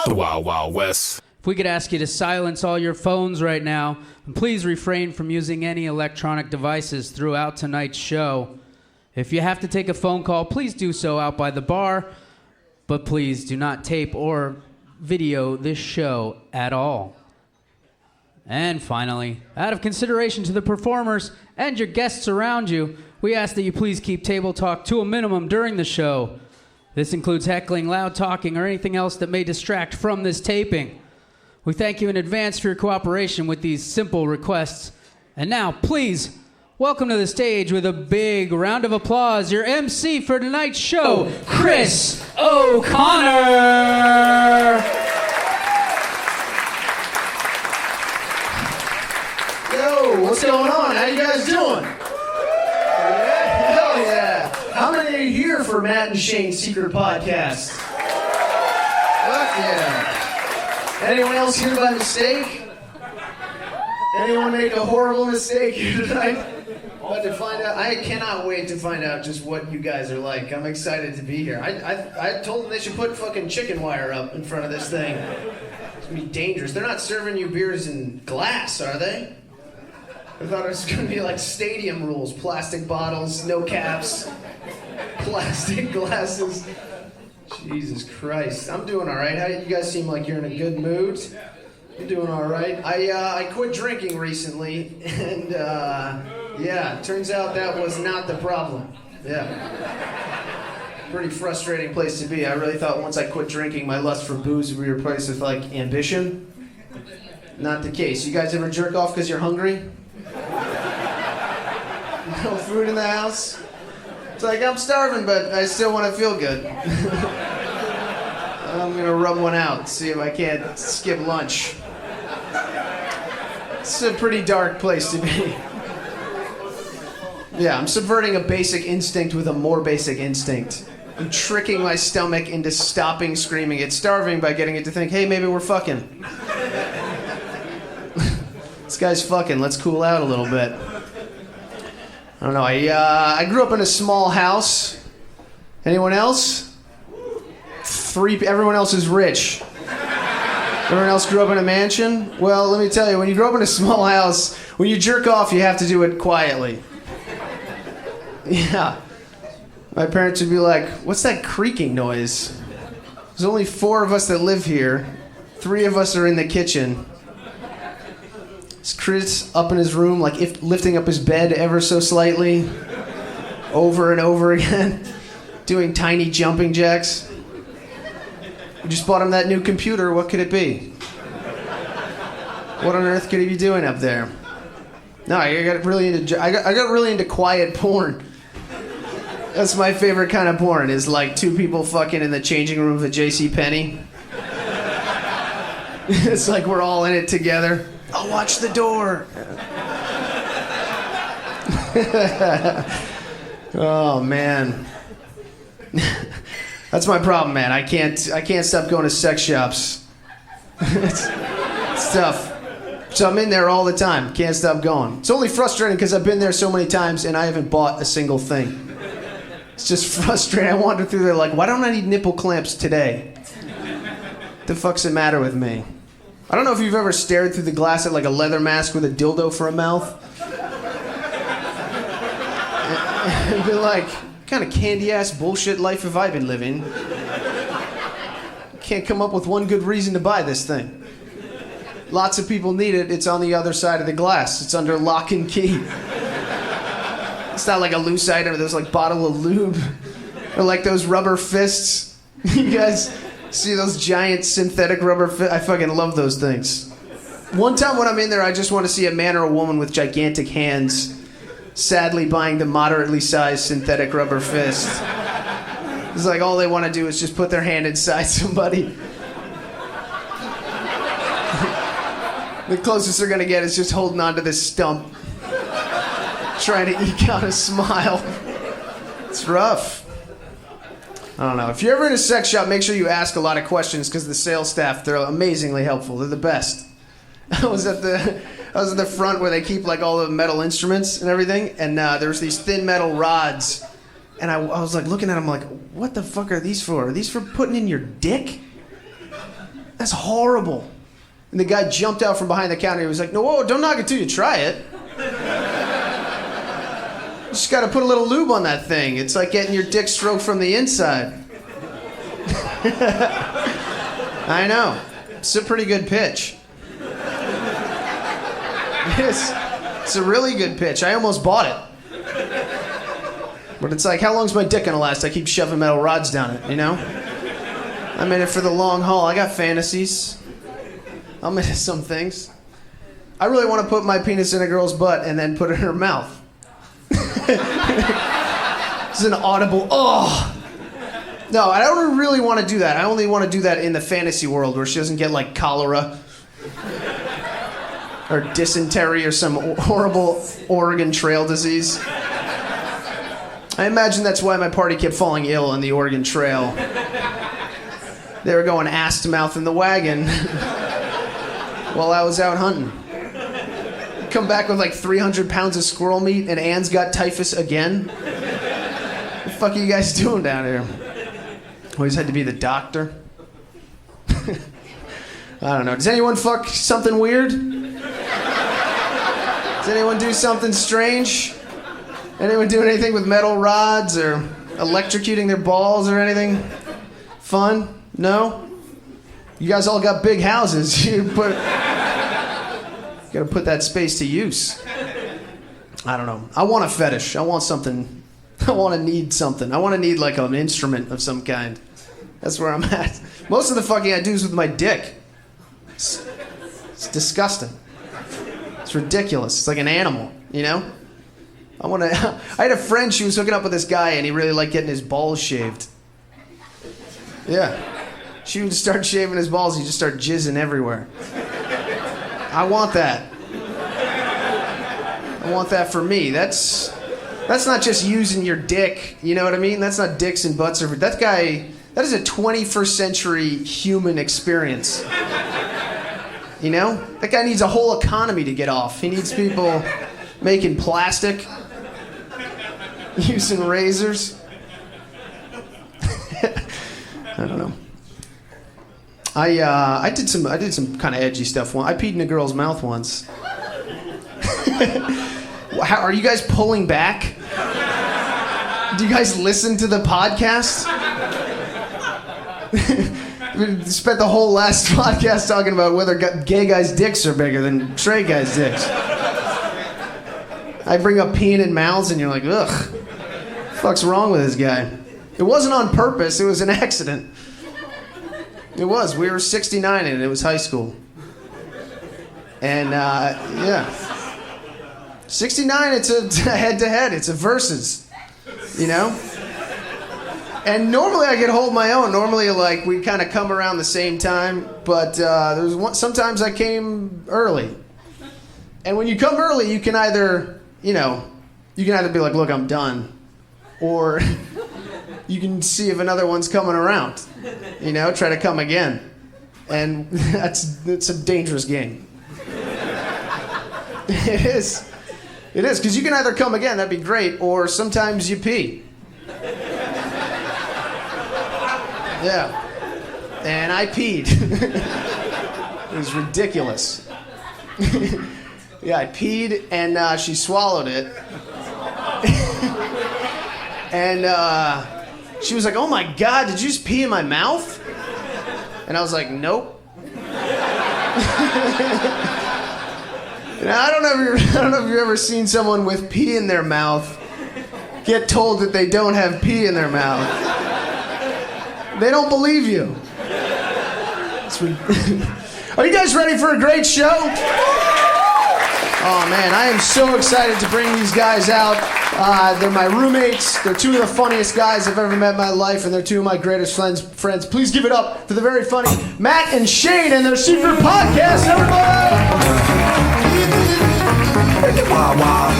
The Wild Wild West. If we could ask you to silence all your phones right now, and please refrain from using any electronic devices throughout tonight's show. If you have to take a phone call, please do so out by the bar, but please do not tape or video this show at all. And finally, out of consideration to the performers and your guests around you, we ask that you please keep table talk to a minimum during the show. This includes heckling, loud talking, or anything else that may distract from this taping. We thank you in advance for your cooperation with these simple requests. And now, please, welcome to the stage with a big round of applause, your MC for tonight's show, Chris O'Connor! Yo, what's going on? How you guys doing? Yeah, hell yeah. How many are you here for Matt and Shane's secret podcast? Fuck yeah. Anyone else here by mistake? Anyone make a horrible mistake here tonight? But to find out, I cannot wait to find out just what you guys are like. I'm excited to be here. I told them they should put fucking chicken wire up in front of this thing. It's gonna be dangerous. They're not serving you beers in glass, are they? I thought it was going to be like stadium rules. Plastic bottles, no caps, plastic glasses. Jesus Christ. I'm doing all right. How you guys seem like you're in a good mood? You're doing all right. I quit drinking recently, and yeah, turns out that was not the problem. Yeah. Pretty frustrating place to be. I really thought once I quit drinking, my lust for booze would be replaced with, like, ambition. Not the case. You guys ever jerk off because you're hungry? No food in the house? It's like, I'm starving, but I still want to feel good. I'm going to rub one out, see if I can't skip lunch. It's a pretty dark place to be. Yeah, I'm subverting a basic instinct with a more basic instinct. I'm tricking my stomach into stopping screaming it's starving by getting it to think, hey, maybe we're fucking. This guy's fucking, let's cool out a little bit. I don't know, I grew up in a small house. Anyone else? Everyone else is rich. Everyone else grew up in a mansion? Well, let me tell you, when you grow up in a small house, when you jerk off, you have to do it quietly. Yeah. My parents would be like, what's that creaking noise? There's only 4 of us that live here. 3 of us are in the kitchen. Is Chris up in his room, like lifting up his bed ever so slightly, over and over again, doing tiny jumping jacks? We just bought him that new computer. What could it be? What on earth could he be doing up there? No, I got really into quiet porn. That's my favorite kind of porn. Is like 2 people fucking in the changing room of a JCPenney. It's like we're all in it together. I'll watch the door. Oh man, that's my problem, man. I can't stop going to sex shops. It's tough. So I'm in there all the time. Can't stop going. It's only frustrating because I've been there so many times and I haven't bought a single thing. It's just frustrating. I wander through there like, why don't I need nipple clamps today? What the fuck's the matter with me? I don't know if you've ever stared through the glass at like a leather mask with a dildo for a mouth. And been like, what kind of candy-ass bullshit life have I been living? Can't come up with one good reason to buy this thing. Lots of people need it. It's on the other side of the glass. It's under lock and key. It's not like a loose item. There's like bottle of lube. Or like those rubber fists. You guys see those giant synthetic rubber fists? I fucking love those things. One time when I'm in there, I just want to see a man or a woman with gigantic hands sadly buying the moderately sized synthetic rubber fist. It's like all they want to do is just put their hand inside somebody. The closest they're going to get is just holding onto this stump, trying to eke out a smile. It's rough. I don't know. If you're ever in a sex shop, make sure you ask a lot of questions because the sales staff, they're amazingly helpful. They're the best. I was at the front where they keep like all the metal instruments and everything, and there's these thin metal rods, and I was like looking at them like, what the fuck are these for? Are these for putting in your dick? That's horrible. And the guy jumped out from behind the counter. He was like, no, whoa, don't knock it till you try it. You just got to put a little lube on that thing. It's like getting your dick stroked from the inside. I know. It's a pretty good pitch. It's a really good pitch. I almost bought it. But it's like, how long's my dick gonna last? I keep shoving metal rods down it, you know? I'm in it for the long haul. I got fantasies. I'm into some things. I really want to put my penis in a girl's butt and then put it in her mouth. It's an audible, oh! No, I don't really want to do that. I only want to do that in the fantasy world where she doesn't get like cholera or dysentery or some horrible Oregon Trail disease. I imagine that's why my party kept falling ill on the Oregon Trail. They were going ass to mouth in the wagon while I was out hunting. Come back with like 300 pounds of squirrel meat and Anne's got typhus again. What the fuck are you guys doing down here? Always had to be the doctor. I don't know. Does anyone fuck something weird? Does anyone do something strange? Anyone do anything with metal rods or electrocuting their balls or anything? Fun? No? You guys all got big houses. You gotta put that space to use. I don't know. I want a fetish. I want something. I want to need something. I want to need like an instrument of some kind. That's where I'm at. Most of the fucking I do is with my dick. It's disgusting. It's ridiculous. It's like an animal, you know? I had a friend, she was hooking up with this guy and he really liked getting his balls shaved. Yeah. She would start shaving his balls, he'd just start jizzing everywhere. I want that. I want that for me. That's not just using your dick, you know what I mean? That's not dicks and butts. That is a 21st century human experience. You know? That guy needs a whole economy to get off. He needs people making plastic, using razors. I don't know. I did some kind of edgy stuff once. I peed in a girl's mouth once. Are you guys pulling back? Do you guys listen to the podcast? We spent the whole last podcast talking about whether gay guys' dicks are bigger than straight guys' dicks. I bring up peeing in mouths and you're like, ugh, what the fuck's wrong with this guy? It wasn't on purpose, it was an accident. It was. We were 69 and it was high school. And, yeah. 69, it's a head-to-head. It's a versus, you know? And normally I could hold my own. Normally, like, we kind of come around the same time. But sometimes I came early. And when you come early, you can either, be like, look, I'm done. Or you can see if another one's coming around. Try to come again. And it's a dangerous game. It is. It is, because you can either come again, that'd be great, or sometimes you pee. Yeah. And I peed. It was ridiculous. Yeah, I peed, and she swallowed it. And she was like, oh my God, did you just pee in my mouth? And I was like, nope. Now, I don't know if you've ever seen someone with pee in their mouth get told that they don't have pee in their mouth. They don't believe you. Are you guys ready for a great show? Oh man, I am so excited to bring these guys out. They're my roommates. They're two of the funniest guys I've ever met in my life, and they're two of my greatest friends. Please give it up for the very funny Matt and Shane and their secret podcast, everybody! Wicked wild, wild.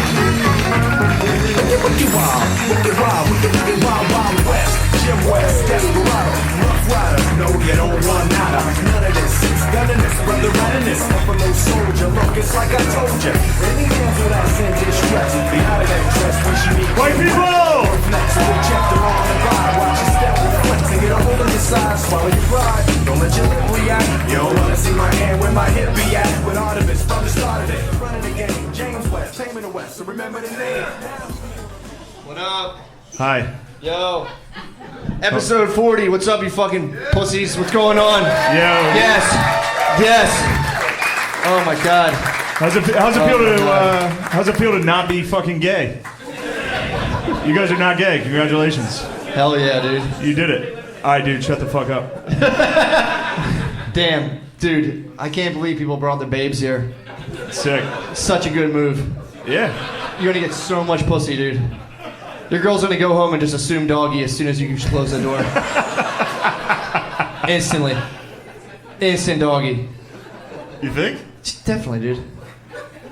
Wicked wild, wicked wild, wicked wild, wild west. Jim West, Desperado, Rough Rider. No, you don't want nada. None of this. It's gunning this, brother riding this. Buffalo soldier, look, it's like I told you. Any hands without sin distress. Be out of that dress when she meet white people. Next, we'll check the wrong and ride. Watch your step with a flex and get a hold of your side. Swallow your pride. No Don't let your lip react. You don't wanna see my hand where my hip be at. With Artemis from the start of it. Running the game, James West, Tame in the West. So remember the name. What up? Hi. Yo. Episode 40. What's up, you fucking pussies? What's going on? Yo. Yes. Yes. Oh my God. How's it feel to not be fucking gay? You guys are not gay. Congratulations. Hell yeah, dude. You did it. All right, dude. Shut the fuck up. Damn, dude. I can't believe people brought their babes here. Sick. Such a good move. Yeah. You're gonna get so much pussy, dude. Your girl's gonna go home and just assume doggy as soon as you close the door. Instantly. Instant doggy. You think? Definitely, dude.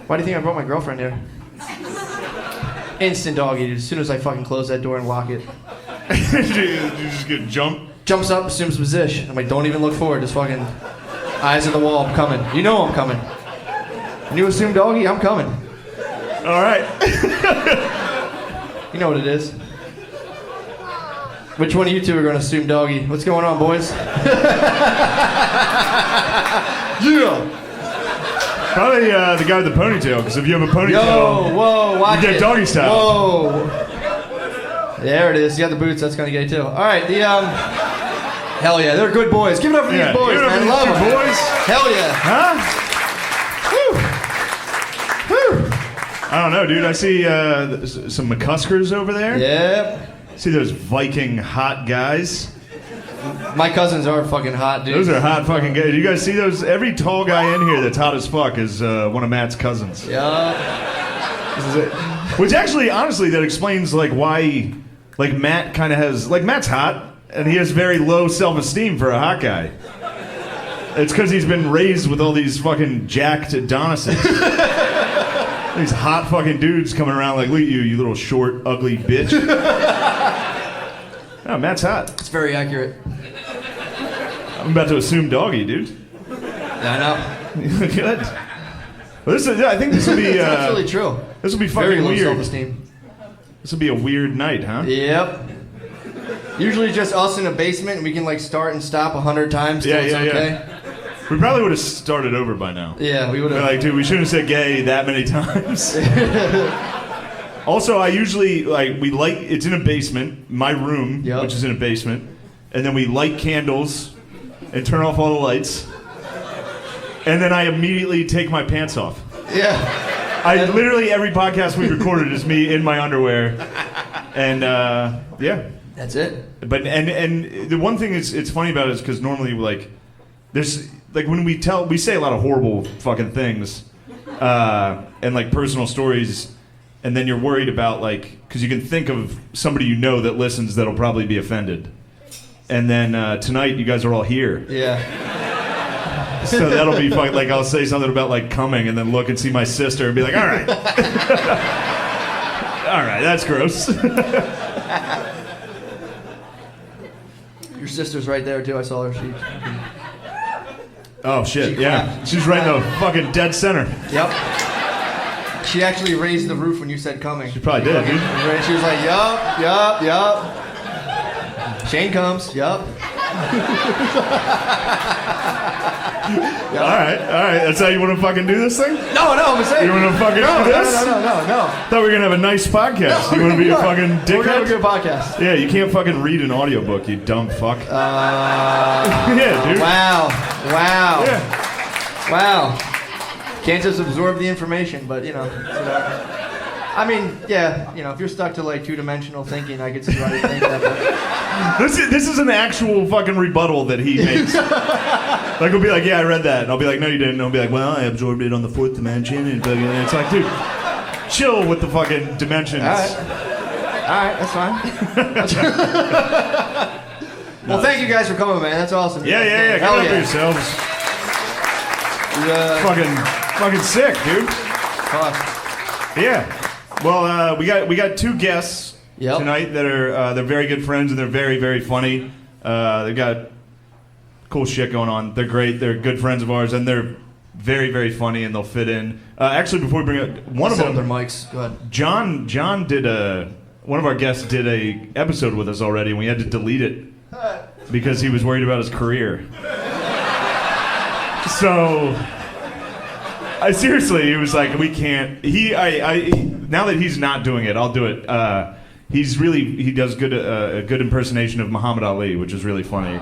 Why do you think I brought my girlfriend here? Instant doggy, dude. As soon as I fucking close that door and lock it. you just get jumped? Jumps up, assumes position. I'm like, don't even look forward. Just fucking eyes on the wall. I'm coming. You know I'm coming. When you assume doggy, I'm coming. All right. You know what it is. Which one of you two are going to assume doggy? What's going on, boys? Yeah. Probably the guy with the ponytail, because if you have a ponytail, Yo, whoa, watch you get it. doggy style. Whoa. There it is. You got the boots. That's going to get you too. All right. Hell yeah. They're good boys. Give it up for these boys, give it up man. for Love these them. boys. Hell yeah. Huh? Whew. I don't know, dude. I see some McCuskers over there. Yep. See those Viking hot guys? My cousins are fucking hot, dude. Those are hot fucking guys. You guys see those? Every tall guy in here that's hot as fuck is one of Matt's cousins. Yeah. This is it. Which actually, honestly, that explains like why, like Matt kind of has, like Matt's hot and he has very low self-esteem for a hot guy. It's because he's been raised with all these fucking jacked Adonis's. These hot fucking dudes coming around like, look at you little short, ugly bitch. No, Matt's hot. It's very accurate. I'm about to assume doggy, dude. Yeah, I know. Good. Well, I think this will be. It's absolutely true. This will be fucking Very low weird. self-esteem. This will be a weird night, huh? Yep. Usually just us in a basement and we can like start and stop 100 times till it's okay. We probably would have started over by now. Yeah, we would have. Like, dude, we shouldn't have said gay that many times. Also, I usually, like, it's in a basement, my room, which is in a basement, and then we light candles and turn off all the lights, and then I immediately take my pants off. Yeah. Literally every podcast we recorded is me in my underwear, and, yeah. That's it. But, and the one thing it's funny about it is because normally, like, there's, like, when we say a lot of horrible fucking things, and, like, personal stories, and then you're worried about, like, because you can think of somebody you know that listens that'll probably be offended. And then tonight, you guys are all here. Yeah. So that'll be fun. Like, I'll say something about, like, coming and then look and see my sister and be like, all right. All right, that's gross. Your sister's right there, too. I saw her. Oh, shit, yeah. She's right in the fucking dead center. Yep. She actually raised the roof when you said coming. She probably did, dude. She was like, yup. Shane comes, yup. All right. That's how you want to fucking do this thing? No, I'm saying. You want to fucking do this? No. Thought we were going to have a nice podcast. You want to be a fucking dickhead? We're going to have a good podcast. Yeah, you can't fucking read an audiobook, you dumb fuck. Yeah, dude. Wow. Yeah. Wow. Can't just absorb the information, but, you know. I mean, yeah, you know, if you're stuck to, like, two-dimensional thinking, I could see why you think that. But... This is an actual fucking rebuttal that he makes. Like, he'll be like, yeah, I read that. And I'll be like, no, you didn't. And he'll be like, well, I absorbed it on the fourth dimension. And it's like, dude, chill with the fucking dimensions. All right, that's fine. Well, thank you guys for coming, man. That's awesome. Yeah. Get up for yourselves. Fucking sick, dude. Fuck. Yeah. Well, we got two guests tonight that are they're very good friends and they're very, very funny. They've got cool shit going on. They're great. They're good friends of ours and they're very, very funny and they'll fit in. Actually, before we bring up one of them, their mics. Go ahead. John did one of our guests did a episode with us already and we had to delete it because he was worried about his career. So I seriously, he was like, we can't. Now that he's not doing it, I'll do it. He does a good impersonation of Muhammad Ali, which is really funny.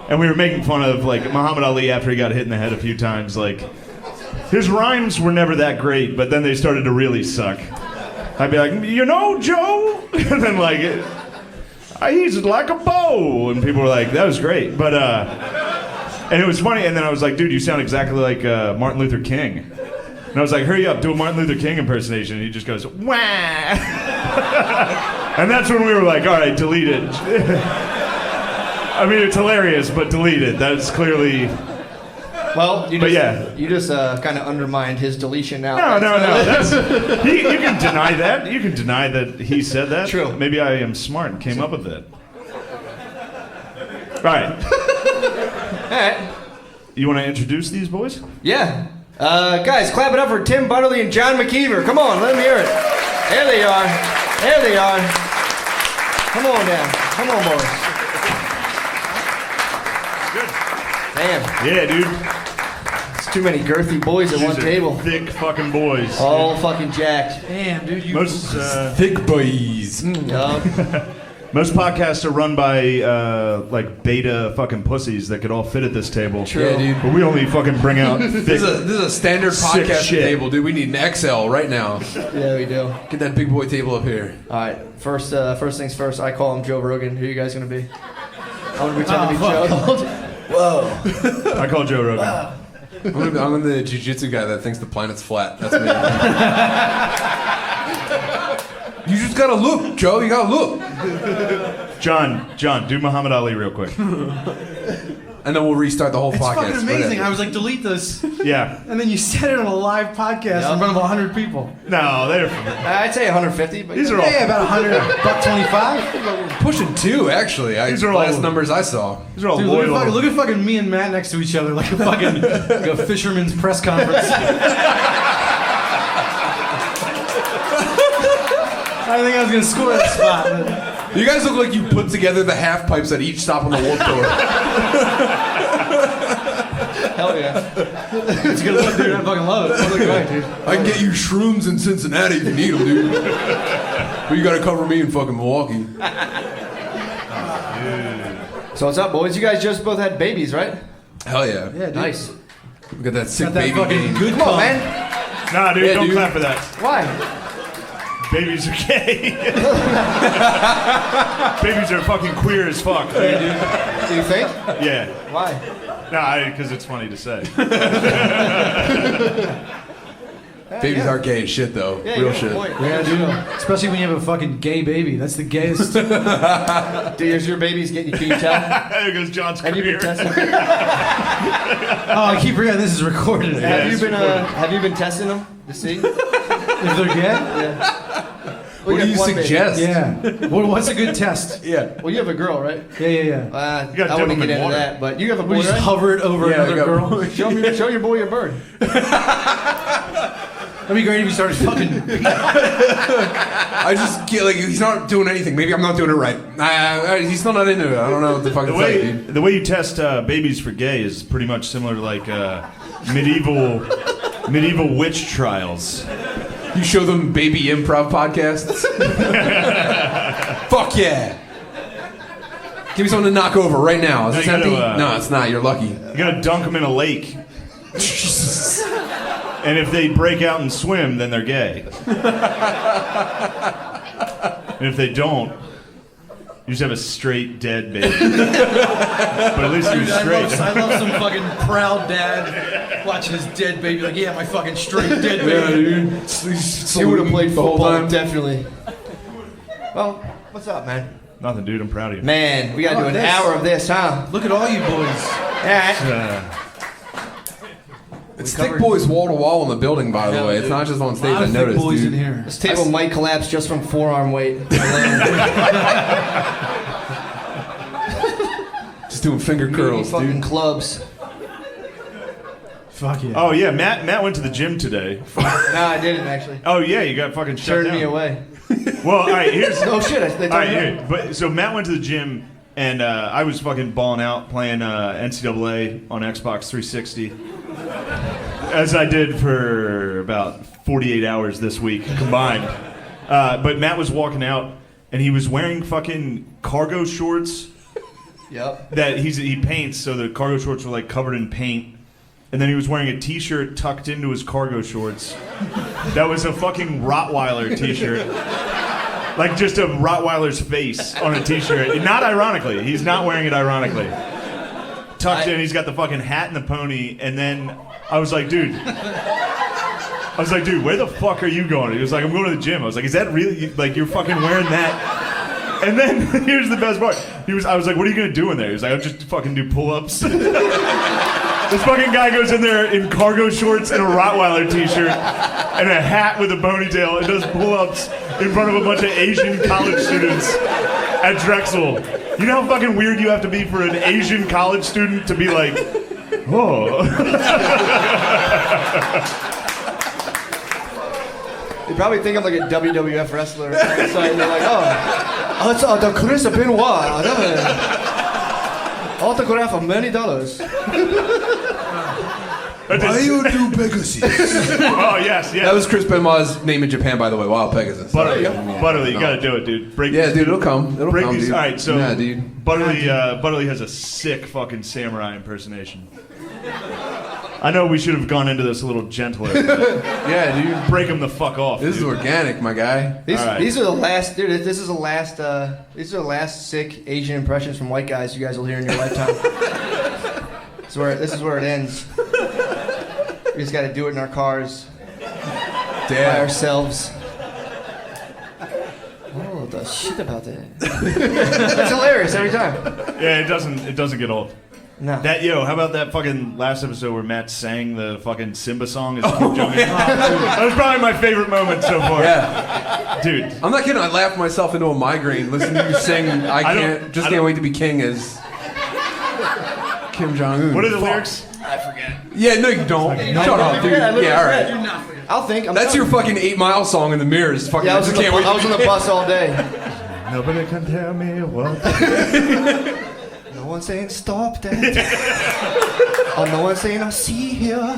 And we were making fun of like Muhammad Ali after he got hit in the head a few times. Like his rhymes were never that great, but then they started to really suck. I'd be like, you know, Joe, and then like, he's like a bow, and people were like, that was great, but and it was funny. And then I was like, dude, you sound exactly like Martin Luther King. And I was like, hurry up, do a Martin Luther King impersonation. And he just goes, wah. And that's when we were like, all right, delete it. I mean, it's hilarious, but delete it. That's clearly... Well, you just kind of undermined his deletion now. No. You can deny that. You can deny that he said that. True. Maybe I am smart and came up with it. Right. All right. You want to introduce these boys? Yeah. Guys, clap it up for Tim Butterly and John McKeever. Come on, let me hear it. There they are. There they are. Come on down. Come on, boys. Good. Damn. Yeah, dude. It's too many girthy boys at These one are table. thick fucking boys. All fucking jacked. Damn, dude, you. Most Thick boys. Dog. most podcasts are run by like beta fucking pussies that could all fit at this table. True. Yeah, dude. But we only fucking bring out thick. This is a standard Sick podcast shit. table, dude. We need an XL right now. Yeah, we do. Get that big boy table up here. All right. First things first. I call him Joe Rogan. Who are you guys gonna be? I'm gonna pretend to be Joe. Whoa. I call Joe Rogan. I'm the jiu-jitsu guy that thinks the planet's flat. That's me. You just gotta look, Joe. You gotta look. John, do Muhammad Ali real quick. And then we'll restart the whole It's podcast. fucking amazing. Right I was like, delete this. Yeah. And then you said it on a live podcast in front of 100 people. No, they're. I'd say 150, but These are all. Yeah, about 100. $125. Pushing 2, actually. These are last all- numbers I saw. These are all Dude, loyal. look at fucking me and Matt next to each other like a fucking like a fisherman's press conference. I think I was gonna score that spot. But... You guys look like you put together the half pipes at each stop on the Warped Tour. hell yeah. It's a good look, dude. I fucking love it. Look great, dude. I can get you shrooms in Cincinnati if you need them, dude. But you gotta cover me in fucking Milwaukee. So what's up, boys? You guys just both had babies, right? Hell yeah. Yeah, dude. Nice. We got that sick Got that baby fucking game. good Come on, call. man. Nah, dude, Yeah, don't dude. clap for that. Why? Babies are gay. Babies are fucking queer as fuck. Do you think? Yeah. Why? Nah, because it's funny to say. Babies are gay as shit, though. Yeah, Real you have a shit. point. Yeah, dude. Especially when you have a fucking gay baby. That's the gayest. Dude, your baby's getting you. Can you tell? There goes John's Have you career. been testing? Oh, I keep forgetting this is recorded. Have it's you been testing them to see? If they're gay? Yeah. What do you suggest? Yeah. What's a good test? Yeah. Well, you have a girl, right? Yeah. You gotta I dip wouldn't them get in into water. that, but you have a We boy, just right? hover it over Yeah, another I got- girl. Show your boy your bird. That'd be great if you started fucking. I just get like he's not doing anything. Maybe I'm not doing it right. He's still not into it. I don't know what the fuck The it's like, way, dude. the way you test babies for gay is pretty much similar to like medieval witch trials. You show them baby improv podcasts. Fuck yeah! Give me something to knock over right now. Is No, this you empty? gotta, No, it's not. You're lucky. You gotta dunk them in a lake. And if they break out and swim, then they're gay. And if they don't, you just have a straight dead baby. But at least you're straight. I love some fucking proud dad watching his dead baby. Like, yeah, my fucking straight dead Yeah, baby. dude. He would have played the whole football, time. definitely. Well, what's up, man? Nothing, dude. I'm proud of you. Man, we gotta do an this- hour of this, huh? Look at all you boys. All right. It's thick boys wall to wall in the building, by the Yeah, way. It's dude. not just on A stage. lot I of thick noticed, boys dude. in here. This table might collapse just from forearm weight. Just doing finger curls, fucking dude. clubs. Fuck yeah. Oh yeah, Matt went to the gym today. No, I didn't actually. Oh yeah, you got fucking shut Turned down. me away. Well, all right, here's Oh shit! They all told right, me here. But so Matt went to the gym And I was fucking balling out playing NCAA on Xbox 360. As I did for about 48 hours this week combined. But Matt was walking out, and he was wearing fucking cargo shorts. Yep. That he paints, so the cargo shorts were like covered in paint. And then he was wearing a t-shirt tucked into his cargo shorts. That was a fucking Rottweiler t-shirt. Like just a Rottweiler's face on a t-shirt. Not ironically. He's not wearing it ironically. Tucked in, he's got the fucking hat and the pony, and then I was like, dude, where the fuck are you going? He was like, I'm going to the gym. I was like, is that really, like, you're fucking wearing that? And then, here's the best part. I was like, what are you going to do in there? He was like, I'll just fucking do pull-ups. This fucking guy goes in there in cargo shorts and a Rottweiler t-shirt and a hat with a ponytail and does pull-ups in front of a bunch of Asian college students at Drexel. You know how fucking weird you have to be for an Asian college student to be like, oh. They probably think I'm like a WWF wrestler. So they're like, oh, it's the Chris Benoit. Autograph of many dollars. Why you do Pegasus? Oh, yes. That was Chris Benoit's name in Japan, by the way. Wow, Pegasus. Butterly, you gotta do it, dude. Dude, it'll come. It'll come, these. dude. All right, so yeah, dude. Butterly has a sick fucking samurai impersonation. I know we should have gone into this a little gentler. Yeah, dude. Break him the fuck off. This is organic, my guy. These are the last, dude. These are the last sick Asian impressions from white guys you guys will hear in your lifetime. This is where it ends. We just got to do it in our cars, by ourselves. Oh, the shit about that. It's hilarious every time. Yeah, it doesn't get old. No. How about that fucking last episode where Matt sang the fucking Simba song as Kim Jong-un? That was probably my favorite moment so far. Yeah. Dude. I'm not kidding. I laughed myself into a migraine listening to you sing can't wait to be king as Kim Jong-un. What are the lyrics? I forget. Yeah, no, you don't. Shut up, dude. Yeah, all right. I'll think. That's your fucking 8 Mile song in the mirrors. Fucking, I was on the bus all day. Nobody can tell me what. No one's saying stop that. Oh, no one's saying I see here.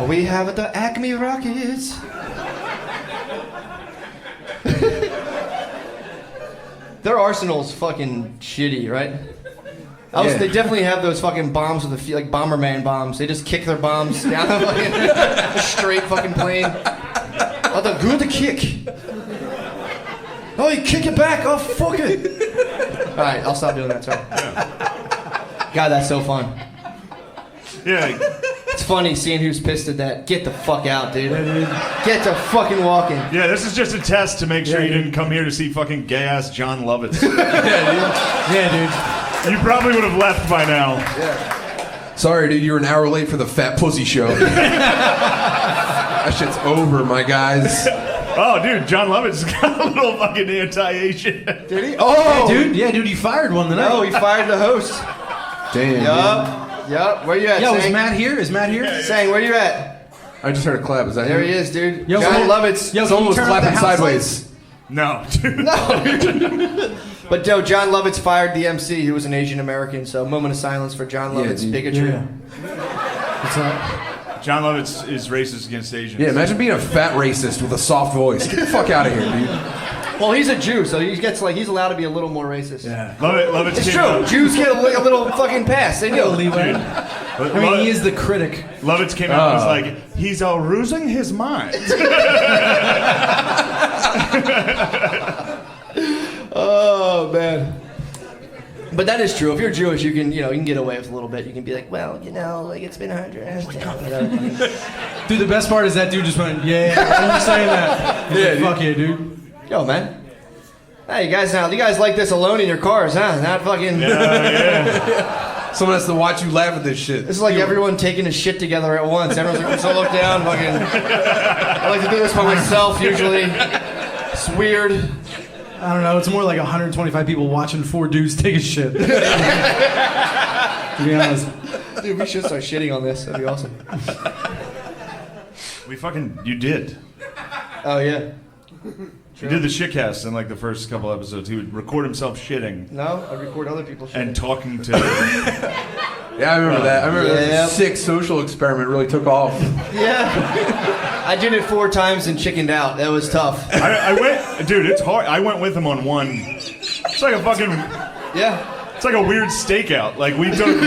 We have the Acme Rockets. Their arsenal's fucking shitty, right? They definitely have those fucking bombs with the like Bomberman bombs. They just kick their bombs down a fucking straight fucking plane. Oh, the good kick. Oh, you kick it back. Oh, fuck it. All right, I'll stop doing that. Sorry. Yeah. God, that's so fun. Yeah. It's funny seeing who's pissed at that. Get the fuck out, dude. Get to fucking walking. Yeah, this is just a test to make sure you didn't come here to see fucking gay-ass John Lovitz. Yeah, dude. You probably would have left by now. Yeah. Sorry, dude. You were an hour late for the Fat Pussy show. That shit's over, my guys. Oh, dude, John Lovitz got a little fucking anti-Asian. Did he? Oh, dude. Yeah, dude. He fired one tonight. No, he fired the host. Damn. Yup. Where you at, Yo, Sang? is Matt here? Is Matt here? Sang, where you at? I just heard a clap. Is that There him? he is, dude. Yo, John Lovitz. Yo, Someone was can you turn up the clapping house sideways. No, dude. No. But John Lovitz fired the MC, who was an Asian American. So, moment of silence for John Lovitz dude. bigotry. Yeah. What's up? John Lovitz is racist against Asians. Yeah, imagine being a fat racist with a soft voice. Get the fuck out of here, dude. Well, he's a Jew, so he's allowed to be a little more racist. Yeah. Lovitz It's came true. out. Jews get a little fucking pass. They do. Leeway. I mean, he is the critic. Lovitz came out and was like, he's losing his mind. Oh man. But that is true. If you're Jewish, you can get away with a little bit. You can be like, well, like it's been 100 years. Dude, the best part is that dude just went, yeah, I'm saying that. He's like, fuck yeah, dude. Yo, man. Hey, you guys like this alone in your cars, huh? Not fucking. Yeah. Someone has to watch you laugh at this shit. This is like everyone taking a shit together at once. Everyone's like, so look down, fucking. I like to do this by myself usually. It's weird. I don't know. It's more like 125 people watching 4 dudes take a shit. To be honest. Dude, we should start shitting on this. That'd be awesome. You did. Oh, yeah. He did the shitcast in like the first couple episodes. He would record himself shitting No, I record other people shit. and talking to. Yeah, I remember that. I remember Yeah. that sick social experiment really took off. Yeah. I did it 4 times and chickened out. That was tough. I went, dude. It's hard. I went with him on one. It's like a fucking. Yeah. It's like a weird stakeout. Like we took.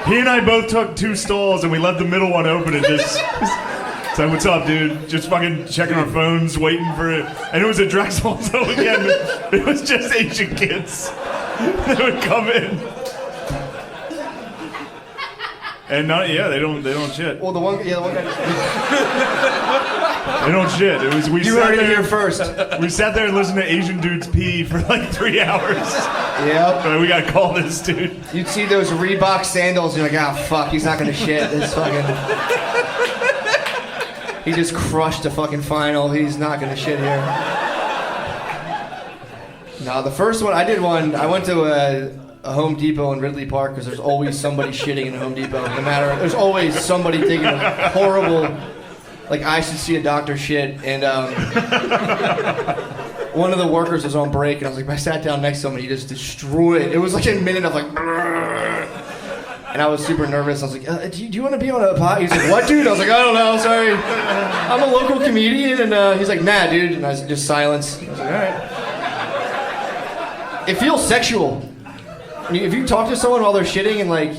He and I both took 2 stalls and we left the middle one open and just. So what's up, dude? Just fucking checking our phones, waiting for it. And it was a Drexel, so again, it was just Asian kids that would come in. And they don't shit. Well, the one guy. They don't shit. It was You heard it here first. We sat there and listened to Asian dudes pee for like 3 hours. Yep. But we gotta call this dude. You'd see those Reebok sandals, and you're like, fuck, he's not gonna shit. This fucking. He just crushed the fucking final. He's not gonna shit here. No, the first one, I did one. I went to a Home Depot in Ridley Park because there's always somebody shitting in a Home Depot. No matter, there's always somebody taking a horrible, like I should see a doctor shit. And one of the workers was on break, and I sat down next to him, and he just destroyed. It was like a minute of like. And I was super nervous. I was like, do you want to be on a pod? He's like, what, dude? I was like, I don't know, sorry. I'm a local comedian. And he's like, nah, dude. And I was just silence. I was like, all right. It feels sexual. I mean, if you talk to someone while they're shitting and like,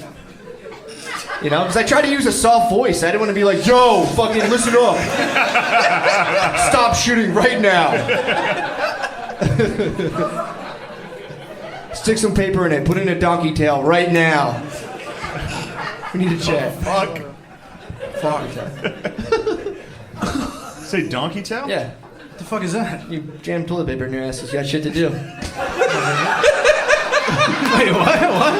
you know, because I tried to use a soft voice. I didn't want to be like, yo, fucking listen up. Stop shitting right now. Stick some paper in it. Put it in a donkey tail right now. We need to chat. Fuck. Fuck. Say donkey tail? Yeah. What the fuck is that? You jam toilet paper in your ass. You got shit to do. Wait, what?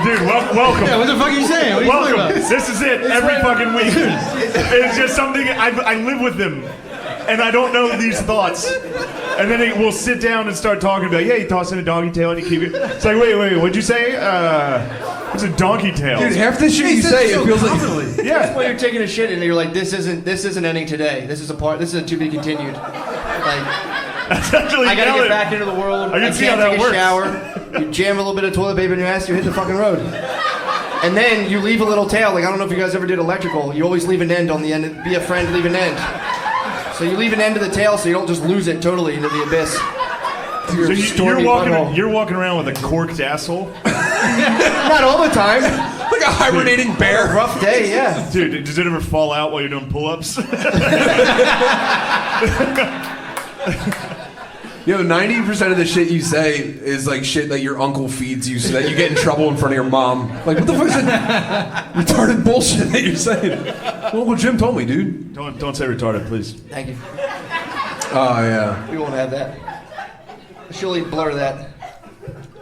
Dude, welcome. Yeah, what the fuck are you saying? What are you talking Welcome. about? This is it every fucking week. It's just something I live with him, and I don't know these thoughts. And then we'll sit down and start talking about, yeah, you toss in a doggy tail and you keep it. It's like, wait, what'd you say? It's a donkey tail. Dude, half the shit you say, it feels like. That's why you're taking a shit and you're like, this isn't ending today. This is a to be continued. Like, That's actually I gotta get back into the world. I can see how can't that take a works. shower. You jam a little bit of toilet paper in your ass, you hit the fucking road. And then you leave a little tail. Like, I don't know if you guys ever did electrical. You always leave an end on the end. Be a friend, leave an end. So you leave an end of the tail so you don't just lose it totally into the abyss. So you're walking around with a corked asshole? Not all the time. Like a hibernating bear. Rough day, yeah. Dude, does it ever fall out while you're doing pull-ups? Yo, 90% of the shit you say is like shit that your uncle feeds you so that you get in trouble in front of your mom. Like, what the fuck is that retarded bullshit that you're saying? Well, Jim told me, dude. Don't say retarded, please. Thank you. Oh, yeah. We won't have that. Surely blur that.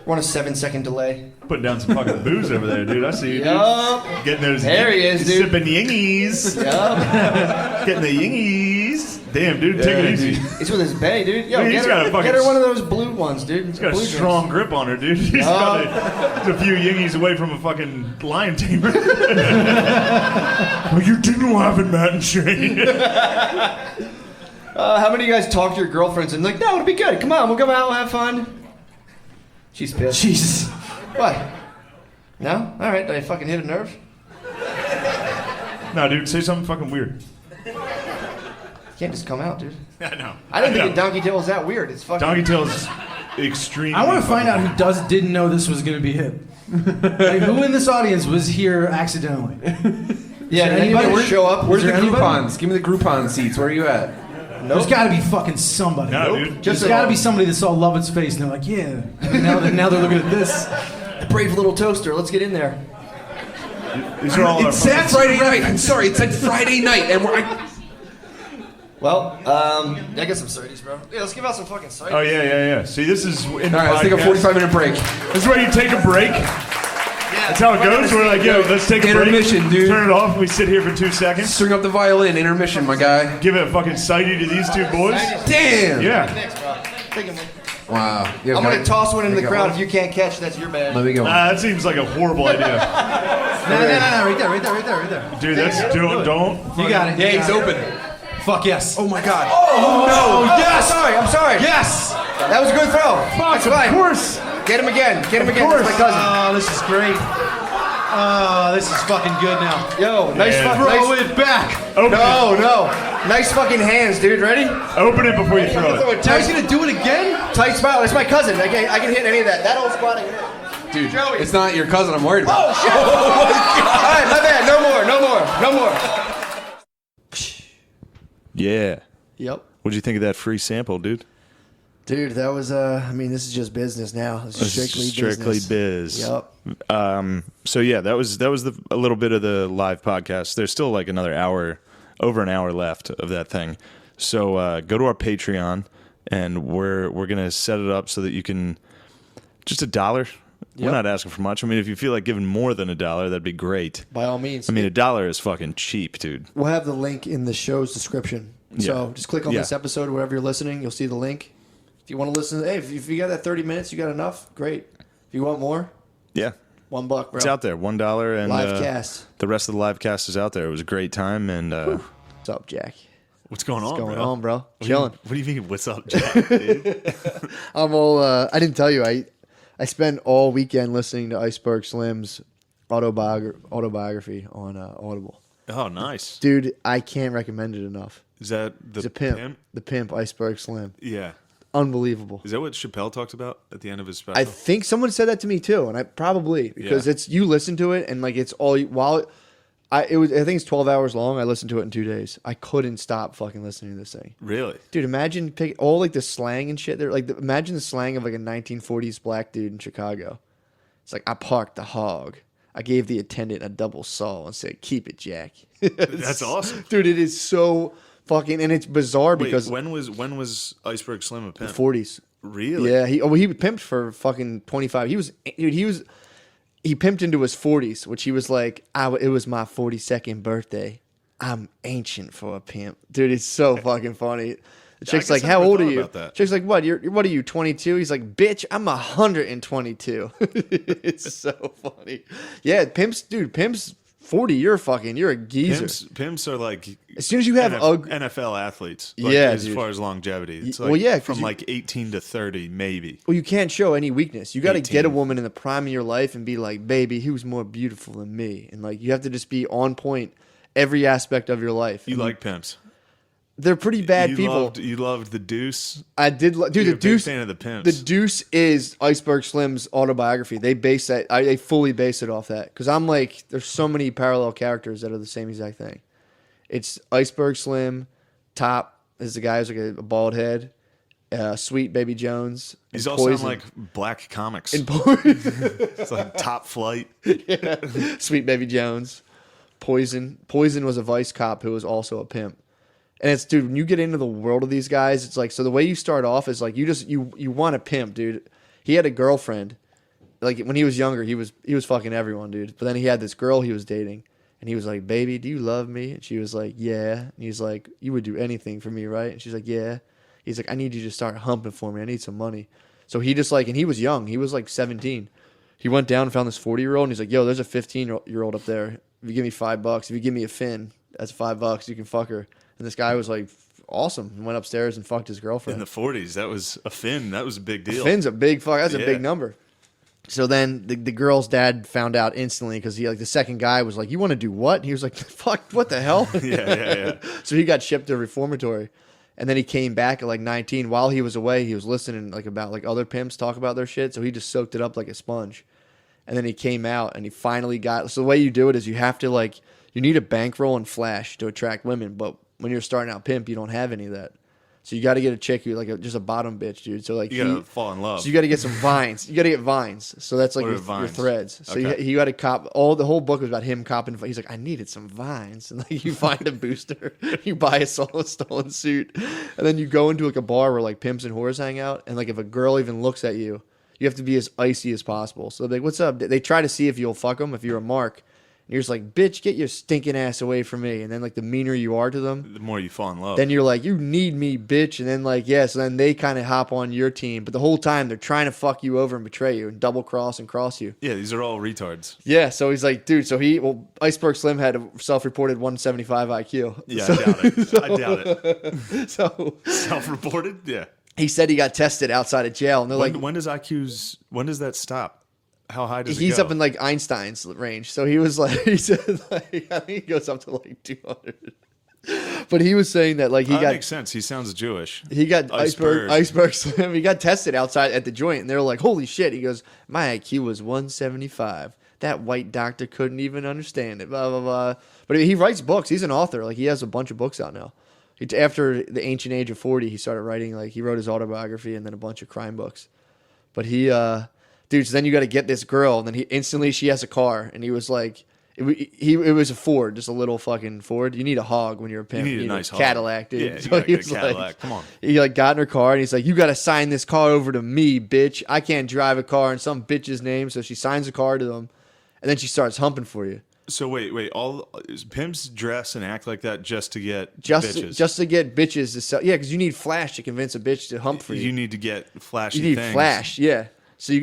We're on a 7-second delay. Putting down some fucking booze over there, dude. I see you, dude. Yup. Getting those. There he is, dude. Sipping yingies. Yup. Getting the yingies. Damn, dude, take it easy. He's with his bae, dude. Yo, Dude, he's got a fucking- get her one of those blue ones, dude. He's got a strong grip on her, dude. He's he's a few yingies away from a fucking lion tamer. Well, you didn't laugh at Matt and Shane. How many of you guys talk to your girlfriends and like, no, it'll be good. Come on, we'll go out, we'll have fun. She's pissed. Jesus. What? No? All right. Did I fucking hit a nerve? No, dude, say something fucking weird. You can't just come out, dude. I know. I don't think a donkey tail is that weird. It's fucking. Donkey tail is extreme. I want to find out who didn't know this was going to be him. Like, who in this audience was here accidentally? Yeah, did anybody anybody show up? Where's the there Groupons? Give me the Groupon seats. Where are you at? There's got to be fucking somebody. No, dude. There's got to be somebody that saw Lovett's face and they're like, yeah. And now they're looking at this. The brave little toaster. Let's get in there. These are all It said Friday night. I'm sorry. It said Friday night. And Well, I got some Sardies, bro. Yeah, let's give out some fucking Sardies. Oh, yeah. See, this is in the all right, let's take a podcast. 45-minute break. This is where you take a break. That's how it goes. We're like, yo, let's take a break. Intermission, dude. Turn it off. We sit here for 2 seconds. String up the violin. Intermission, my guy. Give it a fucking sighty to these two boys. Damn. Yeah. Thanks, bro. Take a minute. Wow. I'm going to toss one into the crowd. If you can't catch, that's your bad. Let me go. That seems like a horrible idea. No, right there. Dude, that's don't. You got it. Yeah, he's open. Fuck yes. Oh my God. Oh, no. Yes. I'm sorry. Yes. That was a good throw. That's fine. Of course. Get him again. That's my cousin. Oh, this is great. Oh, this is fucking good now. Yo, nice Yeah. Throw it back. Open No. Nice fucking hands, dude. Ready? Open it before you throw Throw it. it Now he's tight. gonna do it again? Tight spot. That's my cousin. I can hit any of that. That old spot I can hit. Dude, it's not your cousin I'm worried about. Oh, shit. All right, my bad. No more. Yeah. Yep. What'd you think of that free sample, dude? Dude, that was, this is just business now. It's strictly Strictly business. biz. Yep. So yeah, that was a little bit of the live podcast. There's still like another hour, over an hour left of that thing. So go to our Patreon, and we're gonna set it up so that you can just $1. We're not asking for much. I mean, if you feel like giving more than $1, that'd be great. By all means. I mean, $1 is fucking cheap, dude. We'll have the link in the show's description. So Yeah. just click on Yeah. this episode, wherever you're listening. You'll see the link. If you want to listen, hey, if you got that 30 minutes, you got enough, great. If you want more, Yeah. $1, bro. It's out there, $1, and Live cast. the rest of the live cast is out there. It was a great time, and What's up, Jack? what's going on, What's going bro? on, bro? What do you- Chilling. What do you mean? What's up, Jack? Dude? I'm all, I didn't tell you, I spent all weekend listening to Iceberg Slim's autobiography on Audible. Oh, nice. Dude, I can't recommend it enough. Is that the He's a pimp. The pimp, Iceberg Slim. Yeah. Unbelievable. Is that what Chappelle talked about at the end of his special? I think someone said that to me too, and I probably because it's you listen to it and like it's all I think it's 12 hours long. I listened to it in 2 days. I couldn't stop fucking listening to this thing. Really? Dude, imagine all like the slang and shit there. Like imagine the slang of like a 1940s black dude in Chicago. It's like I parked the hog. I gave the attendant a double saw and said, "Keep it, Jack." That's awesome. Dude, it is so fucking and it's bizarre Wait, because when was Iceberg Slim a pimp? 40s. Really? Yeah, he pimped for fucking 25. He pimped into his 40s, which he was like, it was my 42nd birthday. I'm ancient for a pimp. Dude, it's so fucking funny. The chick's guess like, I how never old are thought you? about that. Chick's like, what are you, 22? He's like, bitch, I'm 122. It's so funny. Yeah, pimps 40, you're a geezer. Pimps are like As soon as you have NFL athletes. Like, Yeah, as dude. far as longevity, it's Well, like yeah, 'cause from you- like 18 to 30, maybe. Well, you can't show any weakness. You got to 18. get a woman in the prime of your life and be like, baby, who's more beautiful than me? And like, you have to just be on point every aspect of your life. You And like pimps? they're pretty bad you people. You loved the Deuce. I did, dude. You're The a big Deuce, fan of the pimps. the Deuce is Iceberg Slim's autobiography. They base that. They fully base it off that because I'm like, there's so many parallel characters that are the same exact thing. It's Iceberg Slim. Top is the guy who's like a bald head. Sweet Baby Jones. These and all sound Poison. like black comics. And It's like Top Flight. Sweet Baby Jones. Poison was a vice cop who was also a pimp. And it's, dude, when you get into the world of these guys, it's like, so the way you start off is like, you want a pimp, dude. He had a girlfriend. Like when he was younger, he was fucking everyone, dude. But then he had this girl he was dating. And he was like, baby, do you love me? And she was like, yeah. And he's like, you would do anything for me, right? And she's like, yeah. He's like, I need you to start humping for me. I need some money. So he just like, and he was young. He was like 17. He went down and found this 40-year-old. And he's like, yo, there's a 15-year-old up there. If you give me $5, if you give me a fin, that's $5. You can fuck her. And this guy was like, awesome. And went upstairs and fucked his girlfriend. In the 40s, that was a fin. That was a big deal. Fin's a big fuck. That's a Yeah. big number. So then the girl's dad found out instantly because he like the second guy was like, you want to do what? And he was like, fuck, what the hell? Yeah. So he got shipped to a reformatory. And then he came back at like 19. While he was away, he was listening like about like other pimps talk about their shit. So he just soaked it up like a sponge. And then he came out and he finally got. So the way you do it is you have to like, you need a bankroll and flash to attract women. But when you're starting out pimp, you don't have any of that. So you got to get a chick who like just a bottom bitch, dude. So like You gotta fall in love. So you got to get some vines. You got to get vines. So that's like What are your vines? threads. So Okay. you got to cop. The whole book was about him copping. He's like, I needed some vines, and like you find a booster, you buy a stolen suit, and then you go into like a bar where like pimps and whores hang out, and like if a girl even looks at you, you have to be as icy as possible. So they're like, what's up? They try to see if you'll fuck them if you're a mark. you're just like, bitch, get your stinking ass away from me. And then like the meaner you are to them, The more you fall in love. then you're like, you need me, bitch. And then like, so then they kind of hop on your team. But the whole time they're trying to fuck you over and betray you and double cross and cross you. Yeah, these are all retards. Yeah, so he's like, dude, Iceberg Slim had a self-reported 175 IQ. Yeah, So- I doubt it. I doubt it. So Self-reported? Yeah. he said he got tested outside of jail. And they're like, When does that stop? How high does it he's go? up in like Einstein's range. So he was like, he said like, I think he goes up to like 200. But he was saying that like that makes sense. He sounds Jewish. he got Iceberg. iceberg Slim. He got tested outside at the joint, and they were like, "Holy shit!" He goes, "My IQ was 175. That white doctor couldn't even understand it." Blah blah blah. But he writes books. He's an author. Like he has a bunch of books out now. After the ancient age of 40, he started writing. Like he wrote his autobiography and then a bunch of crime books. But he, dude. So then you got to get this girl, and then she has a car, and he was like. It was a Ford, just a little fucking Ford. You need a hog when you're a pimp. You need a nice hog. Cadillac, dude. Yeah, you So gotta he get a was like- Cadillac. Come on. He like got in her car and he's like, "You got to sign this car over to me, bitch. I can't drive a car in some bitch's name." So she signs the car to them, and then she starts humping for you. So wait. All pimps dress and act like that just to get Just bitches. to get bitches to sell. Yeah, because you need flash to convince a bitch to hump for you. You need to get flashy You need things. flash, yeah. So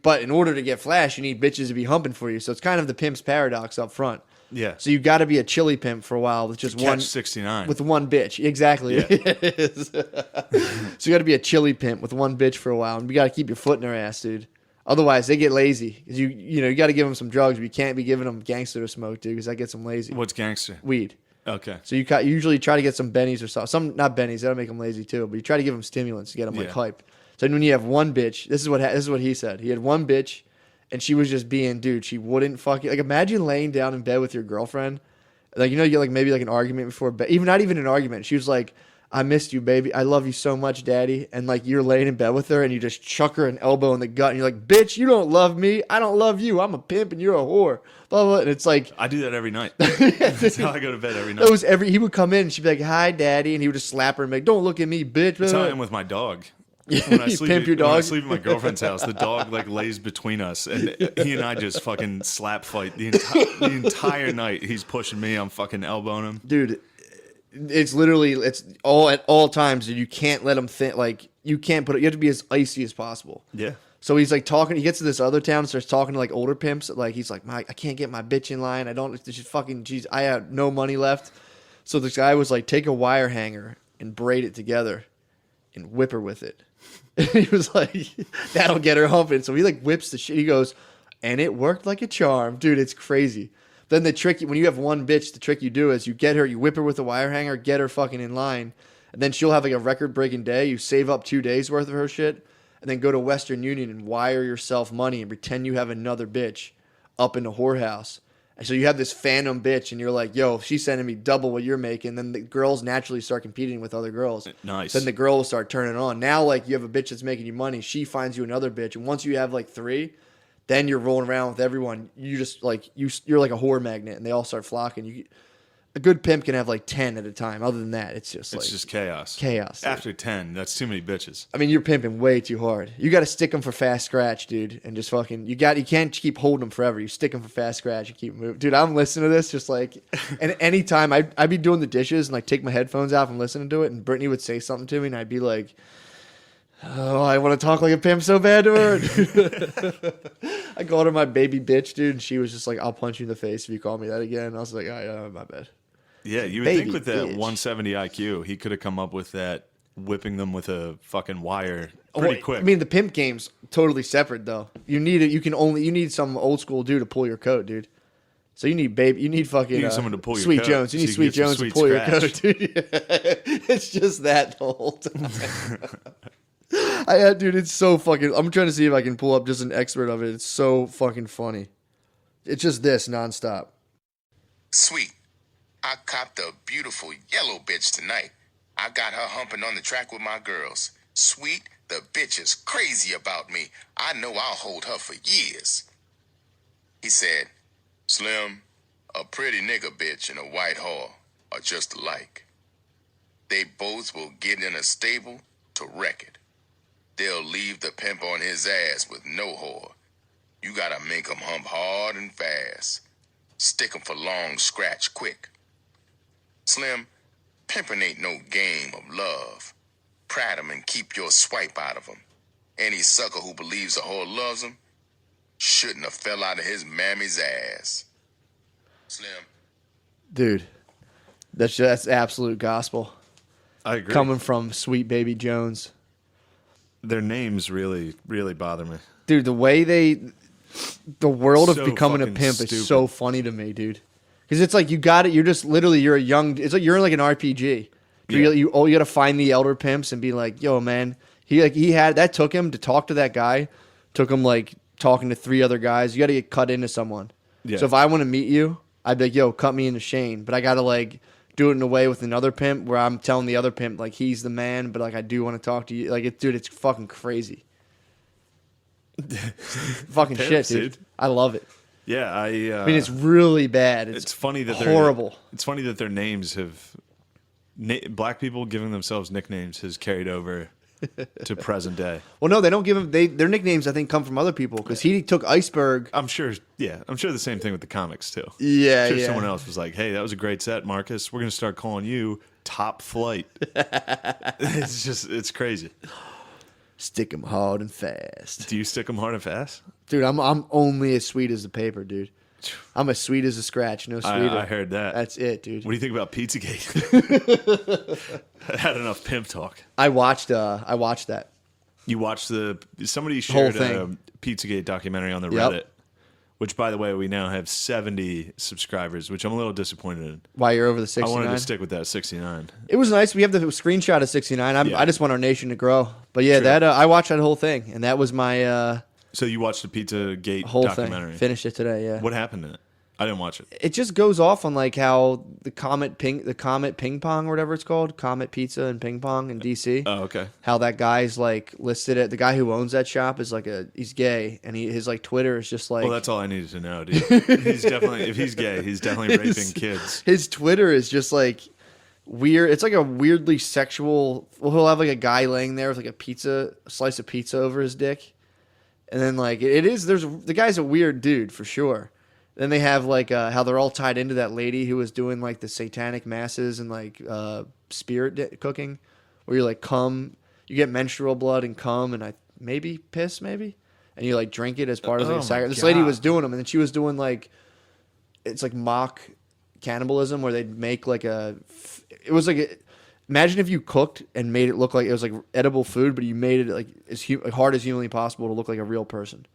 but in order to get flash, you need bitches to be humping for you. So it's kind of the pimp's paradox up front. Yeah. So you got to be a chili pimp for a while with just one 69. with one bitch. Exactly. Yeah. It is. So you got to be a chili pimp with one bitch for a while, and you got to keep your foot in their ass, dude. Otherwise, they get lazy. 'Cause you got to give them some drugs, but you can't be giving them gangster to smoke, dude, because that gets them lazy. What's gangster? Weed. Okay. So you usually try to get some bennies or something. Some not bennies, that'll make them lazy too. But you try to give them stimulants to get them like Yeah. hype. So when you have one bitch, this is what he said. He had one bitch, and she was just being, dude. She wouldn't fucking like. Imagine laying down in bed with your girlfriend, like you get like maybe like an argument before bed, not even an argument. She was like, "I missed you, baby. I love you so much, daddy." And like you're laying in bed with her, and you just chuck her an elbow in the gut, and you're like, "Bitch, you don't love me. I don't love you. I'm a pimp, and you're a whore." Blah blah. And it's like. I do that every night. That's how I go to bed every night. That was he would come in and she'd be like, "Hi, daddy," and he would just slap her and be like, "Don't look at me, bitch." That's how I am with my dog. You pimp your When I dog? sleep at my girlfriend's house, the dog like lays between us, and he and I just fucking slap fight the entire night. He's pushing me, I'm fucking elbowing him. Dude, it's literally all at all times. You can't let him think like you can't put it. You have to be as icy as possible. Yeah. So he's like talking. He gets to this other town and starts talking to like older pimps. Like he's like, I can't get my bitch in line. I don't. She's fucking. Geez, I have no money left. So this guy was like, take a wire hanger and braid it together, and whip her with it. And he was like, that'll get her humping. So he like whips the shit. He goes, and it worked like a charm, dude. It's crazy. Then the trick when you have one bitch, the trick you do is you whip her with a wire hanger, get her fucking in line, and then she'll have like a record breaking day. You save up 2 days worth of her shit. And then go to Western Union and wire yourself money and pretend you have another bitch up in the whorehouse. And so you have this phantom bitch and you're like, yo, she's sending me double what you're making. Then the girls naturally start competing with other girls. Nice. Then the girl will start turning on. Now, like, you have a bitch that's making you money. She finds you another bitch. And once you have, like, 3, then you're rolling around with everyone. You just, like, you're like a whore magnet. And they all start flocking. A good pimp can have, like, 10 at a time. Other than that, it's just, like... It's just chaos. Chaos. Dude. After 10, that's too many bitches. I mean, you're pimping way too hard. You got to stick them for fast scratch, dude, and just fucking. You can't keep holding them forever. You stick them for fast scratch and keep moving, dude. I'm listening to this just like, and anytime I'd be doing the dishes and like take my headphones off and listening to it, and Brittany would say something to me, and I'd be like, "Oh, I want to talk like a pimp so bad to her." I called her my baby bitch, dude, and she was just like, "I'll punch you in the face if you call me that again." I was like, "Oh, my bad." Yeah, you would Baby think with that bitch. 170 IQ, he could have come up with that whipping them with a fucking wire pretty quick. I mean, the pimp game's totally separate though. You need some old school dude to pull your coat, dude. So you need fucking You need someone to pull your Sweet coat Jones. You so need you Sweet can get some Jones to sweet pull your scratch. coat, dude. It's just that the whole time. Dude, it's so fucking. I'm trying to see if I can pull up just an expert of it. It's so fucking funny. It's just this nonstop. Sweet. I copped a beautiful yellow bitch tonight. I got her humping on the track with my girls. Sweet, the bitch is crazy about me. I know I'll hold her for years. He said, Slim, a pretty nigga bitch and a white whore are just alike. They both will get in a stable to wreck it. They'll leave the pimp on his ass with no whore. You gotta make 'em hump hard and fast. Stick 'em for long, scratch quick. Slim, pimpin' ain't no game of love. Prat 'em and keep your swipe out of 'em. Any sucker who believes a whore loves him shouldn't have fell out of his mammy's ass. Slim. Dude, that's absolute gospel. I agree. Coming from Sweet Baby Jones. Their names really, really bother me. Dude, the way the world of So becoming a fucking pimp stupid. is so funny to me, dude. Because it's like you got it. You're just literally it's like you're in like an RPG. Yeah. You got to find the elder pimps and be like, yo, man. That took him to talk to that guy. Took him like talking to 3 other guys. You got to get cut into someone. Yeah. So if I want to meet you, I'd be like, yo, cut me into Shane. But I got to like do it in a way with another pimp where I'm telling the other pimp like he's the man, but like I do want to talk to you. Like, dude, it's fucking crazy. Fucking Pimps, shit, dude. dude. I love it. Yeah, I mean, it's really bad. it's funny that horrible. It's funny that their names have black people giving themselves nicknames has carried over to present day. Well, no, they don't give them. Their nicknames, I think, come from other people because he took Iceberg. I'm sure. Yeah, I'm sure the same thing with the comics too. Yeah, I'm sure yeah. someone else was like, "Hey, that was a great set, Marcus. We're gonna start calling you Top Flight." It's crazy. Stick him hard and fast, Do you stick them hard and fast? dude. I'm only as sweet as the paper, dude. I'm as sweet as a scratch, no sweeter. I heard that. That's it, dude. What do you think about Pizzagate? I had enough pimp talk. I watched that. You watched somebody shared Whole a thing. Pizzagate documentary on the Yep. Reddit, which, by the way, we now have 70 subscribers, which I'm a little disappointed in. While you're over the I 69, wanted to stick with that 69. it was nice. We have the screenshot of 69. Yeah. I just want our nation to grow. But yeah, True. that I watched that whole thing, and that was my So you watched the Pizzagate whole documentary. thing. Finished it today. Yeah. What happened in it? I didn't watch it. It just goes off on like how the Comet Ping Pong or whatever it's called, Comet Pizza and Ping Pong in DC. Oh, okay. How that guy's like listed it. The guy who owns that shop is like he's gay, and his like Twitter is just like. Well, that's all I needed to know, dude. He's definitely, if he's gay, he's definitely raping kids. His Twitter is just like weird. It's like a weirdly sexual. Well, he'll have like a guy laying there with like a slice of pizza over his dick, and then like it is. The guy's a weird dude for sure. Then they have like how they're all tied into that lady who was doing like the satanic masses and like spirit cooking, where you like you get menstrual blood and cum and maybe piss and you like drink it as part of Oh the my sacrifice. This lady God. was doing them, and then she was doing like it's like mock cannibalism where they'd make like imagine if you cooked and made it look like it was like edible food, but you made it like as hard as humanly possible to look like a real person.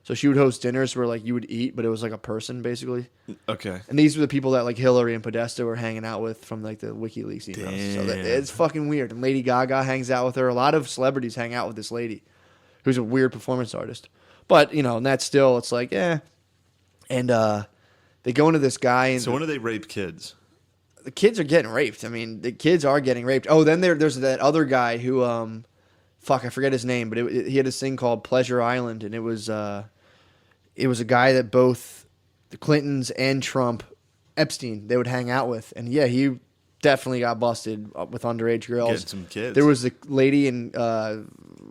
So she would host dinners where like you would eat, but it was like a person basically. Okay. And these were the people that like Hillary and Podesta were hanging out with from like the WikiLeaks emails. So Damn. it's fucking weird. And Lady Gaga hangs out with her. A lot of celebrities hang out with this lady, who's a weird performance artist. But and that's still it's like And they go into this guy and So when do they rape kids? the kids are getting raped. I mean, the kids are getting raped. Oh, then there's that other guy who I forget his name, but he had this thing called Pleasure Island, and it was a guy that both the Clintons and Trump, Epstein, they would hang out with, and yeah, he definitely got busted with underage girls. Getting some kids. There was a lady in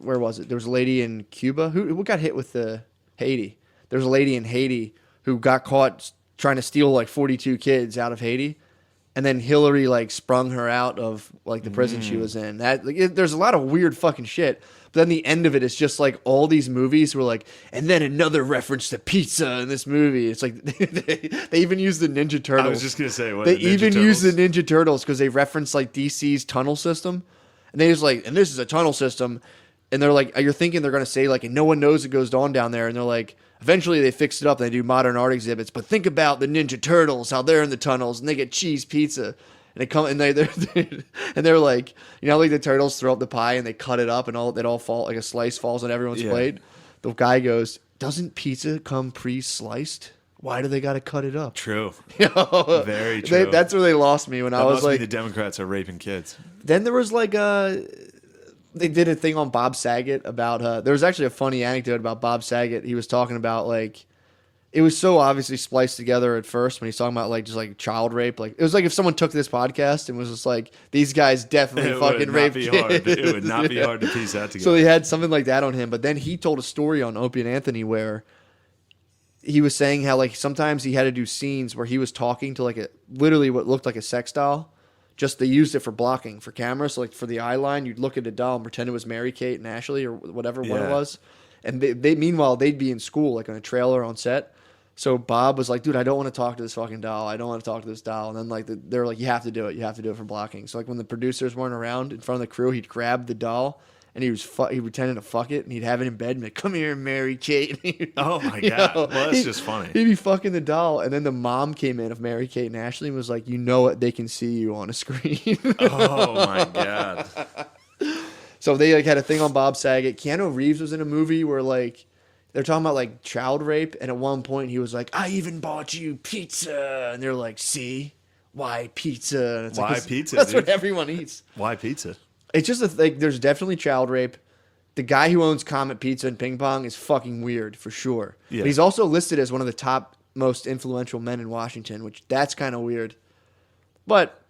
where was it? There was a lady in Cuba who got hit with the Haiti. There was a lady in Haiti who got caught trying to steal like 42 kids out of Haiti. And then Hillary like sprung her out of like the prison she was in. There's a lot of weird fucking shit. But then the end of it is just like all these movies were like, and then another reference to pizza in this movie. It's like they even use the Ninja Turtles. I was just gonna say, what, they the Ninja even use the Turtles? Ninja Turtles because they reference like DC's tunnel system, and they just like, and this is a tunnel system, and they're like, you're thinking they're gonna say like, and no one knows it goes on down there, and they're like. Eventually, they fixed it up and they do modern art exhibits. But think about the Ninja Turtles, how they're in the tunnels and they get cheese pizza, and they come and they're like, like the turtles throw up the pie and they cut it up and it all fall like a slice falls on everyone's Yeah. plate. The guy goes, "Doesn't pizza come pre-sliced? Why do they got to cut it up?" True. Very true. That's where they lost me when I That was must like. be the Democrats are raping kids. Then there was like they did a thing on Bob Saget about there was actually a funny anecdote about Bob Saget. He was talking about like it was so obviously spliced together at first when he's talking about like just like child rape. Like it was like if someone took this podcast and was just like these guys definitely It fucking would not raped be kids. hard. It would not be hard to piece that together. So they had something like that on him, but then he told a story on Opie and Anthony where he was saying how like sometimes he had to do scenes where he was talking to like a literally what looked like a sex doll. Just they used it for blocking for cameras. So like for the eye line, you'd look at a doll and pretend it was Mary Kate and Ashley or whatever one it was. And they meanwhile they'd be in school like on a trailer on set. So Bob was like, dude, I don't want to talk to this fucking doll. I don't want to talk to this doll. And then like they're like, you have to do it. You have to do it for blocking. So like when the producers weren't around in front of the crew, he'd grab the doll and he pretended to fuck it and he'd have it in bed and be like, come here, Mary Kate. Oh my God. Well, that's just funny. He'd be fucking the doll. And then the mom came in of Mary Kate and Ashley and was like, you know what? They can see you on a screen. Oh my God. So they like had a thing on Bob Saget. Keanu Reeves was in a movie where like, they're talking about like child rape, and at one point he was like, "I even bought you pizza," and they're like, "See, why pizza?" And it's Why like, pizza? That's Dude? what everyone eats. Why pizza? It's just a thing. There's definitely child rape. The guy who owns Comet Pizza and Ping Pong is fucking weird for sure. Yeah. But he's also listed as one of the top most influential men in Washington, which that's kind of weird. But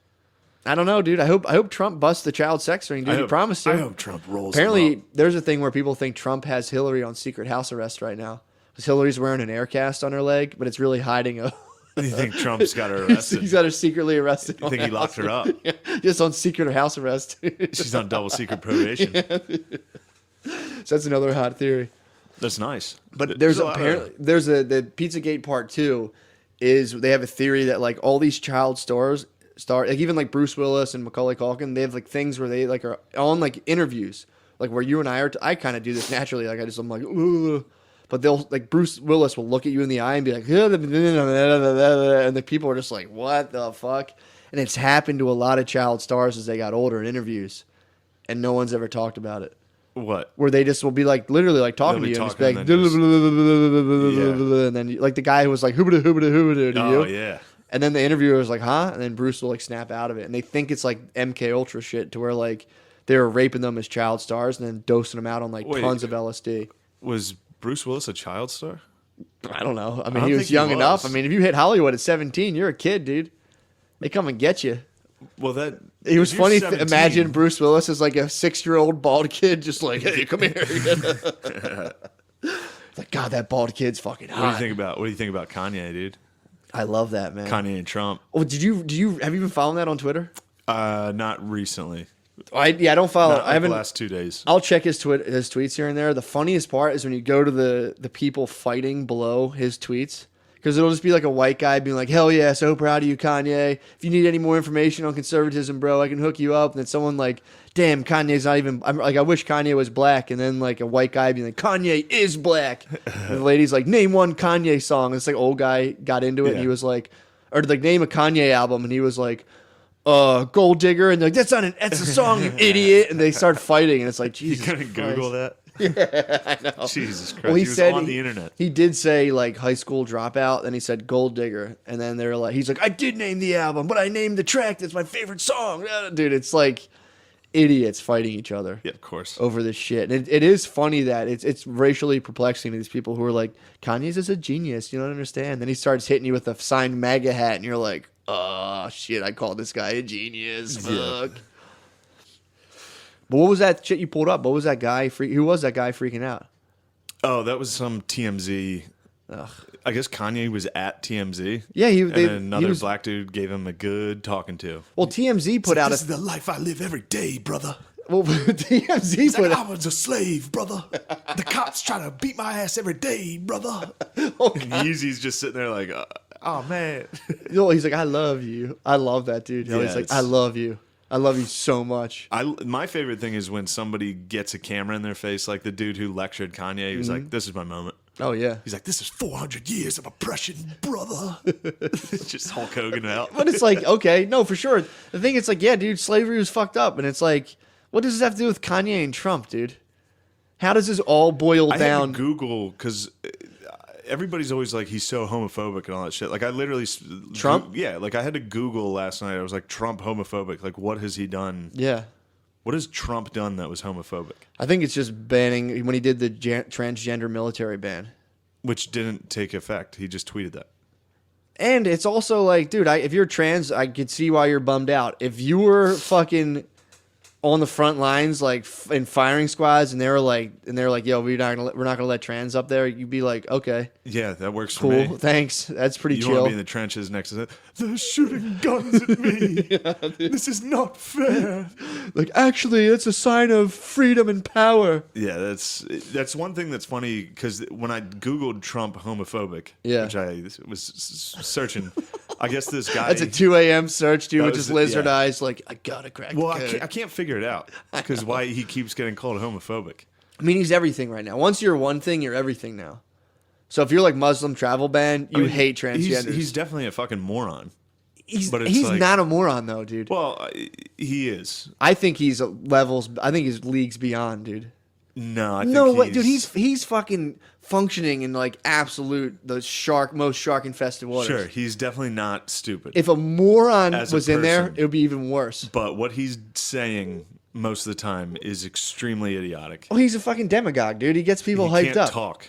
I don't know, dude. I hope Trump busts the child sex ring, dude. He promised to. I hope Trump rolls. Apparently, him up. there's a thing where people think Trump has Hillary on secret house arrest right now. Because Hillary's wearing an air cast on her leg, but it's really hiding a... You think Trump's got her arrested? He's got her secretly arrested. You think he locked her up? Yeah, just on secret house arrest. She's on double secret probation. So that's another hot theory. That's nice. But there's a lot apparently the Pizzagate Part 2 is they have a theory that like all these child stars like even like Bruce Willis and Macaulay Culkin, they have like things where they like are on like interviews, like where you and I are. I kind of do this naturally. Like I'm like, ugh. But they'll like Bruce Willis will look at you in the eye and be like, and the people are just like, what the fuck? And it's happened to a lot of child stars as they got older in interviews, and no one's ever talked about it. What? Where they just will be like literally like talking to you and just be like, and then like the guy who was like hoobada hoobada hoobada to you. Oh yeah. And then the interviewer was like, huh? And then Bruce will like snap out of it. And they think it's like MK Ultra shit to where like they were raping them as child stars and then dosing them out on like tons of LSD. Was Bruce Willis a child star? I don't know. I mean, don't he think was he young was. enough. I mean, if you hit Hollywood at 17, you're a kid, dude. They come and get you. Well, that It was if you're funny 17 to imagine Bruce Willis as like a 6-year-old bald kid, just like, hey, come here. Like, God, that bald kid's fucking hot. What do you think about Kanye, dude? I love that, man. Kanye and Trump. Oh, have you been following that on Twitter? Not recently. I don't follow. Not I haven't. the last 2 days. I'll check his tweets here and there. The funniest part is when you go to the people fighting below his tweets. Because it'll just be like a white guy being like, hell yeah, so proud of you, Kanye. If you need any more information on conservatism, bro, I can hook you up. And then someone like, damn, Kanye's not even, I'm like, I wish Kanye was black. And then like a white guy being like, Kanye is black. And the lady's like, name one Kanye song. And this like old guy got into it and he was like, or like name a Kanye album. And he was like, Gold Digger. And they're like, that's a song, you idiot. And they start fighting. And it's like, Jesus You couldn't Google that? Yeah, I know. Jesus Christ. Well, he was on the internet. He did say like high school dropout, then he said Gold Digger, and then they're like, he's like, I did name the album, but I named the track that's my favorite song. Dude, it's like idiots fighting each other. Yeah, of course. Over this shit. And it is funny that it's racially perplexing to these people who are like, Kanye's is a genius, you don't understand. Then he starts hitting you with a signed MAGA hat, and you're like, oh shit, I called this guy a genius. Fuck. Yeah. But what was that shit you pulled up? What was that guy? Who was that guy freaking out? Oh, that was some TMZ. Ugh. I guess Kanye was at TMZ. Yeah, and then another black dude gave him a good talking to. Well, TMZ put out This is the life I live every day, brother. Well, TMZ put I was a slave, brother. The cops try to beat my ass every day, brother. And Yeezy's just sitting there like, oh man. He's like, I love you. I love that dude. He's like, I love you. I love you so much. My favorite thing is when somebody gets a camera in their face, like the dude who lectured Kanye. He was like, this is my moment. Oh, yeah. He's like, this is 400 years of oppression, brother. It's just Hulk Hogan out. But it's like, okay, no, for sure. The thing, it's like, yeah, dude, slavery was fucked up. And it's like, what does this have to do with Kanye and Trump, dude? How does this all boil down? I had to Google, because everybody's always like, he's so homophobic and all that shit. Like, I literally... Trump? Yeah, like, I had to Google last night. I was like, Trump homophobic. Like, what has he done? Yeah. What has Trump done that was homophobic? I think it's just banning, when he did the transgender military ban. Which didn't take effect. He just tweeted that. And it's also like, dude, if you're trans, I could see why you're bummed out. If you were fucking on the front lines, like in firing squads, and they're like, yo, we're not gonna let trans up there. You'd be like, okay, Yeah, that works for cool, me. thanks. That's pretty You chill. want to be in the trenches next to them. They're shooting guns at me. This is not fair. Like, actually, it's a sign of freedom and power. Yeah, that's one thing that's funny because when I Googled Trump homophobic, Yeah. which I was searching, I guess this guy. That's a 2 a.m. search, dude, That with was just lizard yeah. eyes. Like, I gotta crack Well, the code. I can't figure it out because why he keeps getting called homophobic. I mean, he's everything right now. Once you're one thing, you're everything now. So if you're like Muslim travel ban, you hate transgenders. He's definitely a fucking moron. but it's He's like- not a moron though, dude. Well, he is. I think he's levels. I think he's leagues beyond, dude. No, I think No way, dude. He's fucking functioning in like absolute most shark infested waters. Sure, he's definitely not stupid. If a moron As a was in there, person. it would be even worse. But what he's saying most of the time is extremely idiotic. Oh, he's a fucking demagogue, dude. He gets people He hyped can't up. talk.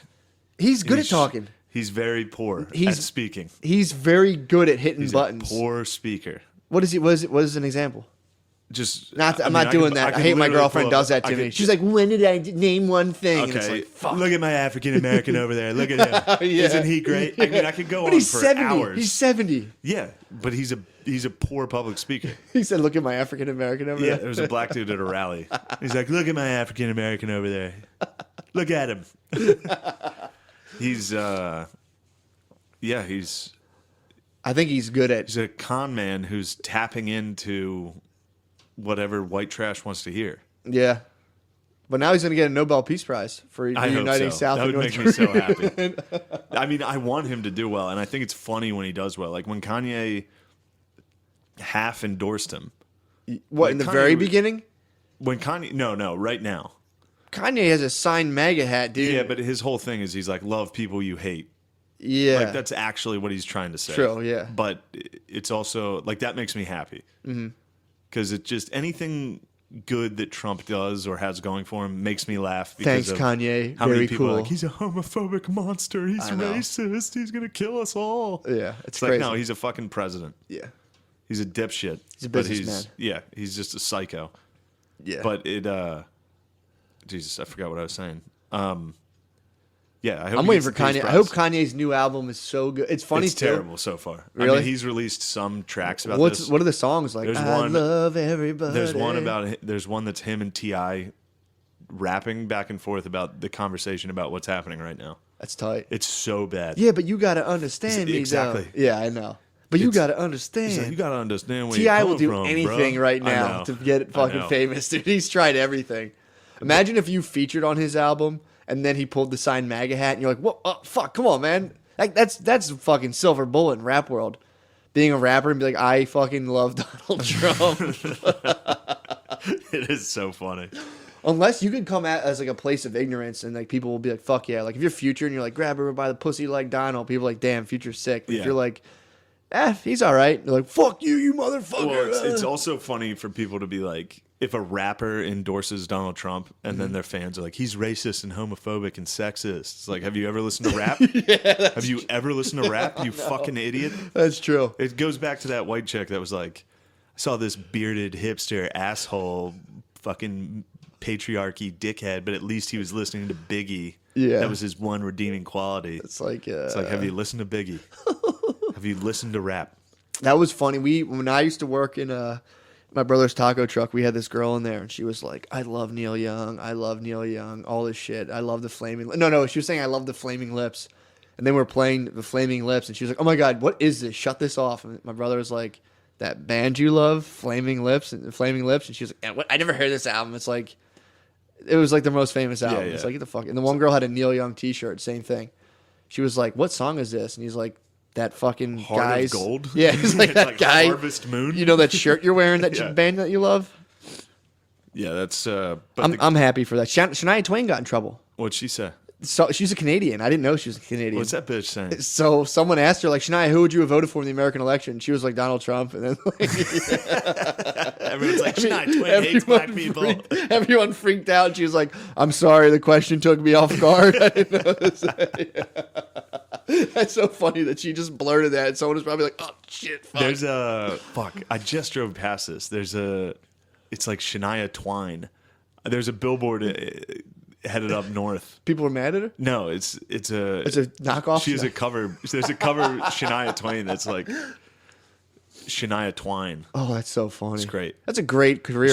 He's good He's- at talking. He's very poor at He's- speaking. He's very good at hitting He's buttons. a poor speaker. What is he? What is an example? Just I'm not doing that. I hate my girlfriend does that to me. She's like, when did I name one thing? And it's okay, like, fuck. look at my African American over there. Look at him. Yeah. Isn't he great? I mean, I could go But on he's for 70. hours. He's 70. Yeah, but he's a poor public speaker. He said, look at my African American over Yeah, there. there was a black dude at a rally. He's like, look at my African American over there. Look at him. He's I think he's good at. he's a con man who's tapping into whatever white trash wants to hear. Yeah. But now he's going to get a Nobel Peace Prize for I hope uniting so. South That and would North make me so Korea. happy. I mean, I want him to do well, and I think it's funny when he does well. Like when Kanye half endorsed him. What, Like in the Kanye very was- beginning? When Kanye, no, right now. Kanye has a signed MAGA hat, dude. Yeah, but his whole thing is he's like, love people you hate. Yeah. Like that's actually what he's trying to say. True, yeah. But it's also like that makes me happy because it's just anything good that Trump does or has going for him makes me laugh. Because Thanks, of Kanye. How many Very people are cool. like he's a homophobic monster? He's I know. racist. He's gonna kill us all. Yeah, it's It's like crazy. no, he's a fucking president. Yeah. He's a dipshit. He's a But businessman. Yeah, he's just a psycho. Yeah. But it, Jesus, I forgot what I was saying. Yeah, I hope I'm he waiting gets for the Peace Kanye. I Prize. hope Kanye's new album is so good. It's funny It's too. terrible so far. I Really? mean, he's released some tracks about What this. are the songs like? There's I one- love everybody. There's one that's him and T.I. rapping back and forth about the conversation about what's happening right now. That's tight. It's so bad. Yeah, but you got to understand me, Exactly. though. Yeah, I know. But you It's- got to He's understand. like, you gotta understand where T.I. you're will coming do from, anything bro." right I now know. to get I fucking know. famous, dude. He's tried everything. Imagine if you featured on his album and then he pulled the signed MAGA hat and you're like, what? Oh, fuck, come on, man. Like that's a fucking silver bullet in rap world. Being a rapper and be like, I fucking love Donald Trump. It is so funny. Unless you could come at as like a place of ignorance and like people will be like, fuck yeah. Like if you're Future and you're like, grab her by the pussy like Donald, people are like, damn, Future's sick. But Yeah. if you're like, he's all right. They're like, fuck you, you motherfucker. Well, it's also funny for people to be like, if a rapper endorses Donald Trump and then their fans are like, he's racist and homophobic and sexist. It's like, have you ever listened to rap? Have you ever listened to rap, you fucking idiot? That's true. It goes back to that white chick that was like, I saw this bearded hipster asshole fucking patriarchy dickhead, but at least he was listening to Biggie. Yeah. That was his one redeeming quality. It's like, Have you listened to Biggie? Have you listened to rap? that was funny. When I used to work in my brother's taco truck, we had this girl in there and she was like, I love Neil Young. I love Neil Young. All this shit. I love the Flaming No, she was saying I love the Flaming Lips. And then we're playing the Flaming Lips and she was like, oh my God, what is this? Shut this off. And my brother was like, that band you love, Flaming Lips. And she was like, yeah, what? I never heard this album. It's like, it was like the most famous album. yeah. It's like, get the fuck. And the one girl had a Neil Young t-shirt, same thing. She was like, what song is this? And he's like, that fucking Heart guy's of Gold? Yeah, he's like that Like guy. Harvest Moon? You know that shirt you're wearing, that Yeah. band that you love? Yeah, that's. But I'm happy for that. Shania Twain got in trouble. what'd she say? So she's a Canadian. I didn't know she was a Canadian. What's that bitch saying? So someone asked her, like, Shania, who would you have voted for in the American election? She was like, Donald Trump. And then like, Everyone's like, Shania Twain hates black people. Everyone freaked out. She was like, I'm sorry, the question took me off guard. I didn't know what to say. That's so funny that she just blurted that. And someone was probably like, oh, shit, fuck. There's a fuck. I just drove past this. There's a It's like Shania Twain. There's a billboard headed up north. People are mad at her? No, it's a knockoff? She has a cover. There's a cover of Shania Twain that's like Shania Twain. Oh, that's so funny. It's great. That's a great career.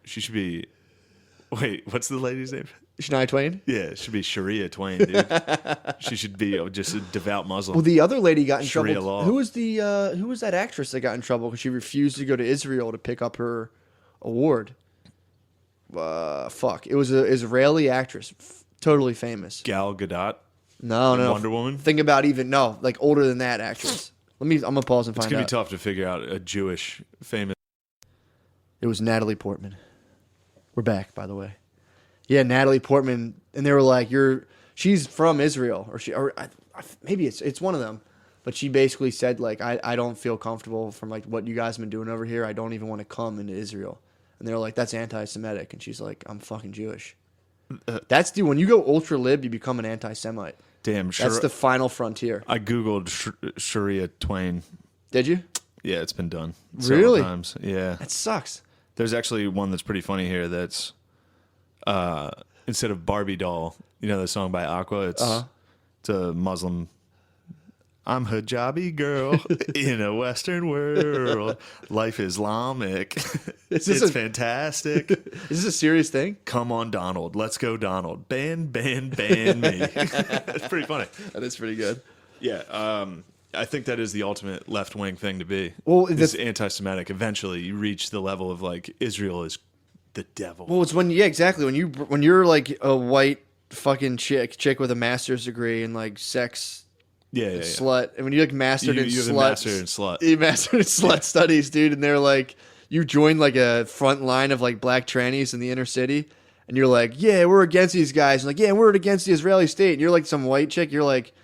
She should be. Wait, what's the lady's name? Shania Twain? Yeah, it should be Sharia Twain, dude. She should be just a devout Muslim. Well, the other lady got in Sharia trouble. law. Who was that actress that got in trouble because she refused to go to Israel to pick up her award? Fuck. It was an Israeli actress, totally famous. Gal Gadot. No. Wonder Woman. Think about like older than that actress. I'm gonna pause and find out. It's gonna be tough to figure out a Jewish famous. It was Natalie Portman. We're back, by the way. Yeah, Natalie Portman, and they were like, she's from Israel, or maybe it's one of them, but she basically said like, I don't feel comfortable from like what you guys have been doing over here. I don't even want to come into Israel, and they were like, that's anti-Semitic, and she's like, I'm fucking Jewish. When you go ultra lib, you become an anti-Semite. Damn, sure. That's the final frontier. I googled Sharia Twain. Did you? Yeah, it's been done Really? several times. Yeah, That sucks. there's actually one that's pretty funny here. That's instead of Barbie doll, you know the song by Aqua. It's a Muslim. I'm hijabi girl in a Western world. Life Islamic. It's fantastic. Is this a serious thing? Come on, Donald. Let's go, Donald. Ban me. That's pretty funny. That is pretty good. Yeah. I think that is the ultimate left-wing thing to be. Well, it's anti-Semitic. Eventually, you reach the level of like Israel is the devil. Well, it's exactly when you're like a white fucking chick with a master's degree in like sex. Yeah. Slut. And when you like mastered in you have a slut, master in slut. You mastered in slut studies, dude. And they're like, you joined like a front line of like black trannies in the inner city, and you're like, yeah, we're against these guys. And like, yeah, we're against the Israeli state. And you're like some white chick. You're like,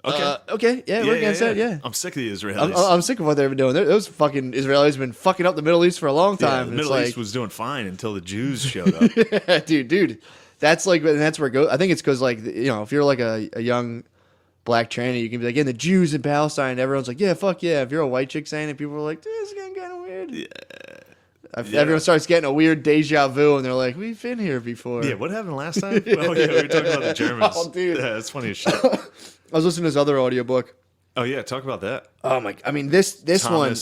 okay, yeah, we're against that. Yeah, I'm sick of the Israelis. I'm sick of what they've been doing. Those fucking Israelis have been fucking up the Middle East for a long time. the and Middle East was doing fine until the Jews showed up. dude. That's like, and that's where it goes. I think it's because like if you're like a young black tranny, you can be like, yeah, the Jews in Palestine. And everyone's like, yeah, fuck yeah. If you're a white chick saying it, people are like, this is getting kind of weird. Yeah. Everyone starts getting a weird deja vu, and they're like, we've been here before. Yeah, what happened last time? Oh yeah, we were talking about the Germans. Oh, dude. Yeah, that's funny as shit. I was listening to this other audiobook. Oh yeah, talk about that. Oh my! I mean, this one,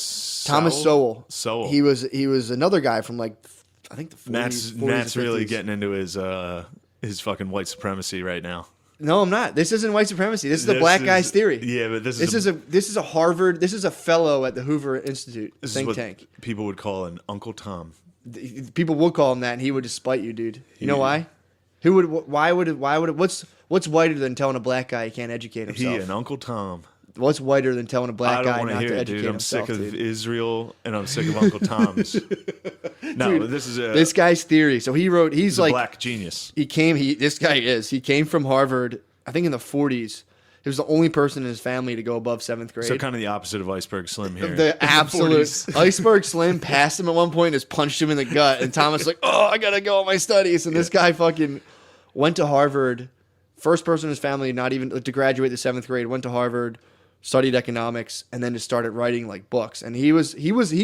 Thomas Sowell. Sowell. He was another guy from like, I think the 40s, Matt's or really 50s. getting into his fucking white supremacy right now. No, I'm not. This isn't white supremacy. This is the black guy's theory. Yeah, but this is a Harvard. This is a fellow at the Hoover Institute think tank. People would call an Uncle Tom. People would call him that, and he would just spite you, dude. You know why? Who would? Why would it? What's whiter than telling a black guy he can't educate himself? He and Uncle Tom. What's whiter than telling a black guy not to educate dude. I'm himself? sick of dude. Israel, and I'm sick of Uncle Tom's. No, Dude, this is this guy's theory. So he wrote. He's like a black genius. This guy is. He came from Harvard. I think in the 40s. He was the only person in his family to go above 7th grade. So kind of the opposite of Iceberg Slim here. The absolute Iceberg Slim passed him at one point and just punched him in the gut. And Thomas was like, oh, I got to go on my studies. And this guy fucking went to Harvard. First person in his family not even to graduate the 7th grade. Went to Harvard, studied economics, and then just started writing like books. And he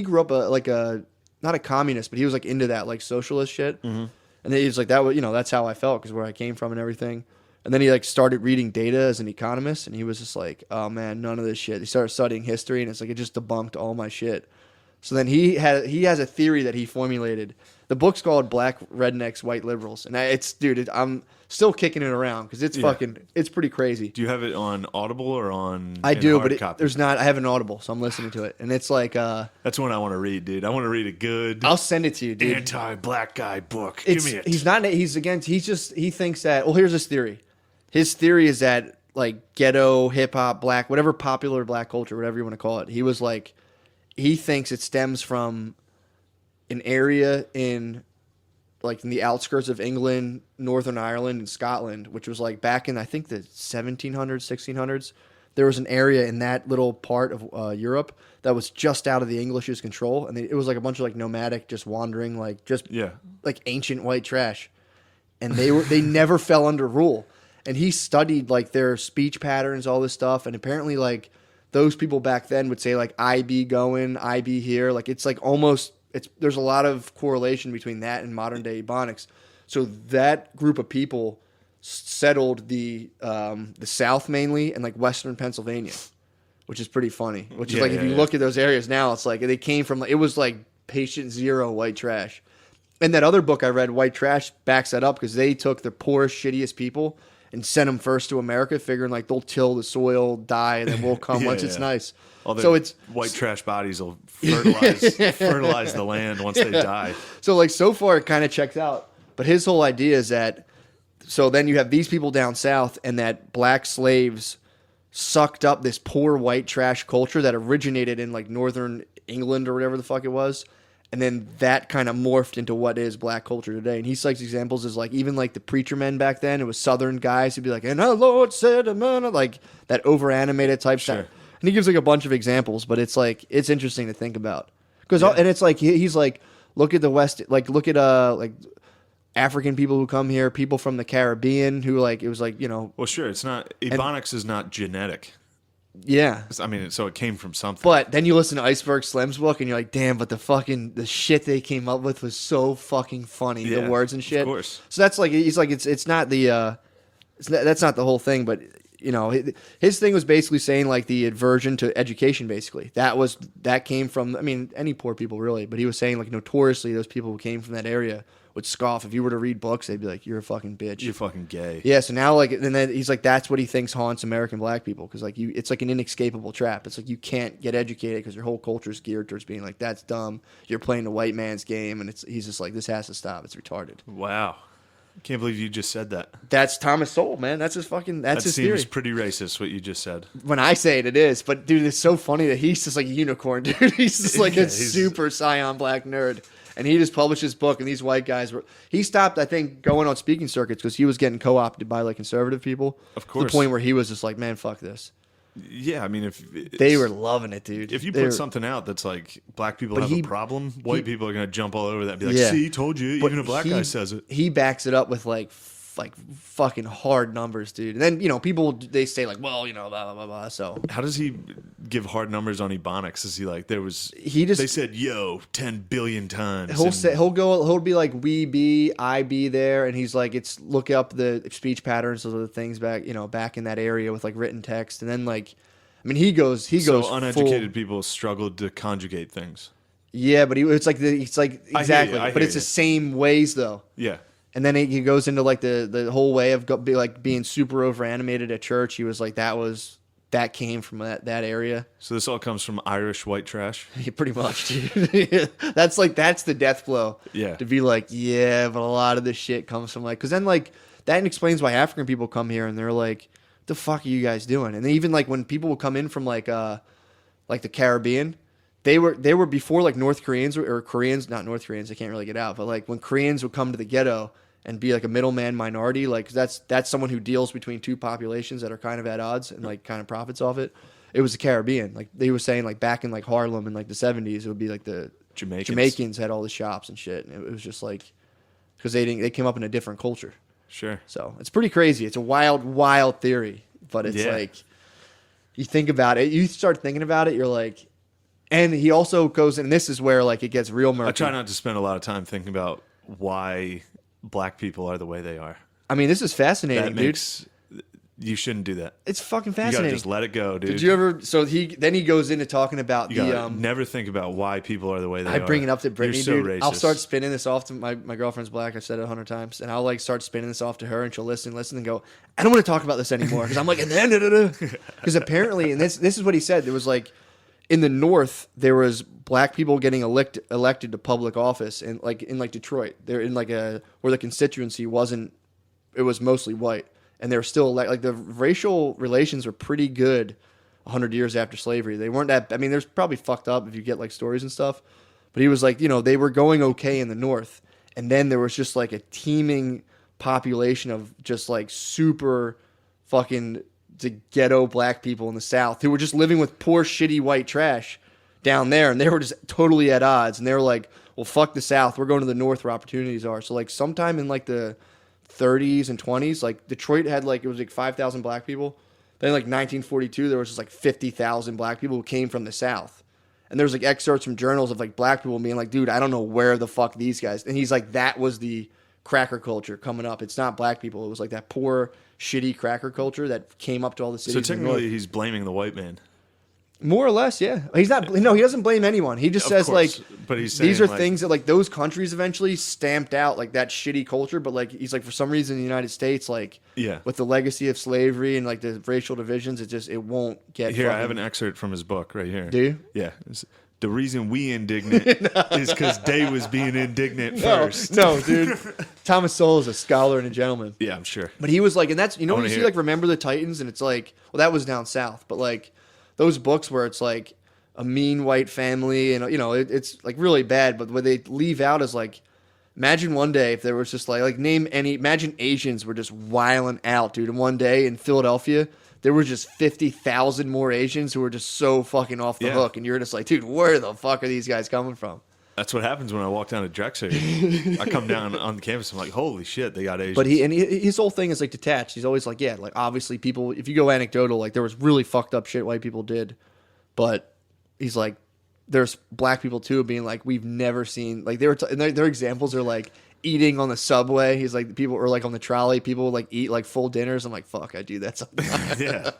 grew up not a communist, but he was like into that like socialist shit. Mm-hmm. And then he was like, that's how I felt because where I came from and everything. And then he like started reading data as an economist, and he was just like, "Oh man, none of this shit." He started studying history, and it's like it just debunked all my shit. So then he has a theory that he formulated. The book's called Black Rednecks, White Liberals, and I'm still kicking it around because it's pretty crazy. Do you have it on Audible or on? I do, hard but copy? there's not. I have an Audible, so I'm listening to it, and it's like that's one I want to read, dude. I want to read a good. I'll send it to you, dude. Anti-black guy book. Give me it. He's not. He's against. He thinks that. Well, here's his theory. His theory is that like ghetto, hip hop, black, whatever popular black culture, whatever you want to call it. He was like, he thinks it stems from an area in the outskirts of England, Northern Ireland, and Scotland, which was like back in I think the 1700s, 1600s. There was an area in that little part of Europe that was just out of the English's control, and it was like a bunch of like nomadic, just wandering, like ancient white trash, and they never fell under rule. And he studied like their speech patterns, all this stuff. And apparently like those people back then would say like, I be going, I be here. Like it's like almost there's a lot of correlation between that and modern day Ebonics. So that group of people settled the South mainly and like Western Pennsylvania, which is pretty funny. Which is like if you look at those areas now, it's like they came from it was like patient zero white trash. And that other book I read, White Trash, backs that up because they took the poorest, shittiest people and sent them first to America, figuring like they'll till the soil, die, and then we'll come once it's nice. So it's white trash bodies will fertilize the land once they die. So like so far it kind of checks out. But his whole idea is that so then you have these people down south and that black slaves sucked up this poor white trash culture that originated in like northern England or whatever the fuck it was. And then that kind of morphed into what is black culture today. And he cites examples as like even like the preacher men back then. It was Southern guys who'd be like, and our Lord said, amen, like that over animated type stuff. And he gives like a bunch of examples, but it's like it's interesting to think about because and it's like he's like look at the West, like look at like African people who come here, people from the Caribbean who like it was like Well, sure, it's not Ebonics is not genetic. Yeah. I mean, so it came from something. But then you listen to Iceberg Slim's book and you're like, damn, but the shit they came up with was so fucking funny. The words and shit. Of course. So that's like, he's like, it's not the, that's not the whole thing, but his thing was basically saying like the aversion to education, basically. That came from, I mean, any poor people really, but he was saying like notoriously those people who came from that area would scoff. If you were to read books, they'd be like, you're a fucking bitch. You're fucking gay. Yeah, so now, like, and then he's like, that's what he thinks haunts American black people. Because, like, it's like an inescapable trap. It's like you can't get educated because your whole culture is geared towards being like, that's dumb. You're playing the white man's game. And he's just like, this has to stop. It's retarded. Wow. I can't believe you just said that. That's Thomas Sowell, man. That's his fucking, that's his theory. That seems pretty racist, what you just said. When I say it, it is. But, dude, it's so funny that he's just like a unicorn, dude. He's just like a super scion black nerd. And he just published his book, and these white guys he stopped, I think, going on speaking circuits because he was getting co-opted by, like, conservative people. Of course. To the point where he was just like, man, fuck this. Yeah, I mean, they were loving it, dude. If you put something out that's like, black people have a problem, white people are going to jump all over that and be like, see, told you, even a black guy says it. He backs it up with, like fucking hard numbers, dude. And then, people, they say, like, well, blah, blah, blah, blah. So how does he give hard numbers on Ebonics? Is he like, they said, yo, 10 billion times. He'll be like, we be, I be there. And he's like, look up the speech patterns of the things back in that area with like written text. And then like, I mean, he goes. So uneducated people struggled to conjugate things. Yeah, but it's like exactly. But it's the same ways though. Yeah. And then he goes into like the whole way of being super over animated at church. He was like that came from that area. So this all comes from Irish white trash. Yeah, pretty much, dude. That's the death blow. Yeah. To be like, yeah, but a lot of this shit comes from like, because then like that explains why African people come here and they're like, what the fuck are you guys doing? And then even like when people would come in from like the Caribbean. They were before like North Koreans or Koreans, not North Koreans, they can't really get out, but like when Koreans would come to the ghetto and be like a middleman minority, like that's someone who deals between two populations that are kind of at odds and like kind of profits off it. It was the Caribbean. Like they were saying like back in like Harlem in like the 70s, it would be like the Jamaicans had all the shops and shit. And it was just like, because they came up in a different culture. Sure. So it's pretty crazy. It's a wild, wild theory, but it's like, you think about it, you start thinking about it, you're like, and he also goes, and this is where like it gets real murky. I try not to spend a lot of time thinking about why black people are the way they are. I mean, this is fascinating, dude. You shouldn't do that. It's fucking fascinating. You gotta just let it go, dude. Did you ever? So he goes into talking about you gotta never think about why people are the way they are. I bring it up to Brittany, You're so dude. racist. I'll start spinning this off to my girlfriend's black. I've said it 100 times, and I'll like start spinning this off to her, and she'll listen, and go, I don't want to talk about this anymore because I'm like, because apparently, and this is what he said. There was like, in the North, there was black people getting elected to public office, and like in like Detroit, they're in like where the constituency wasn't. It was mostly white. And they were still like the racial relations were pretty good 100 years after slavery. They weren't that, I mean, there's probably fucked up if you get like stories and stuff. But he was like, they were going okay in the North. And then there was just like a teeming population of just like super fucking ghetto black people in the South who were just living with poor, shitty white trash down there. And they were just totally at odds. And they were like, well, fuck the South. We're going to the North where opportunities are. So like sometime in like the 30s and 20s, like Detroit had like, it was like 5,000 black people. Then like 1942, there was just like 50,000 black people who came from the South. And there's like excerpts from journals of like black people being like, dude, I don't know where the fuck these guys. And he's like, that was the cracker culture coming up. It's not black people. It was like that poor, shitty cracker culture that came up to all the cities. So in the technically, north. he's blaming the white man. More or less, yeah. He's not. No, he doesn't blame anyone. He just Of says course, like, but he's these saying, are like- things that like those countries eventually stamped out like that shitty culture. But like he's like, for some reason in the United States, like Yeah. with the legacy of slavery and like the racial divisions, it won't get. Here, I fucking- have an excerpt from his book right here. Do you? Yeah. The reason we indignant is because they was being indignant No, first. no, dude. Thomas Sowell is a scholar and a gentleman. Yeah, I'm sure. But he was like, and that's, you know, I when wanna you see hear like it. Remember the Titans, and it's like, well, that was down south, but like those books where it's like a mean white family, and you know, it's like really bad. But what they leave out is like, imagine one day if there was just like imagine Asians were just wiling out, dude. And one day in Philadelphia, there were just 50,000 more Asians who were just so fucking off the Yeah. hook, and you're just like, dude, where the fuck are these guys coming from? That's what happens when I walk down to Drexel. I come down on the campus, I'm like, holy shit, they got Asians. But his whole thing is like detached. He's always like, yeah, like obviously people, if you go anecdotal, like there was really fucked up shit white people did, but he's like, there's black people too being like, we've never seen, like and their examples are like eating on the subway. He's like, people are like on the trolley, people would like eat like full dinners. I'm like, fuck, I do that sometimes. Yeah.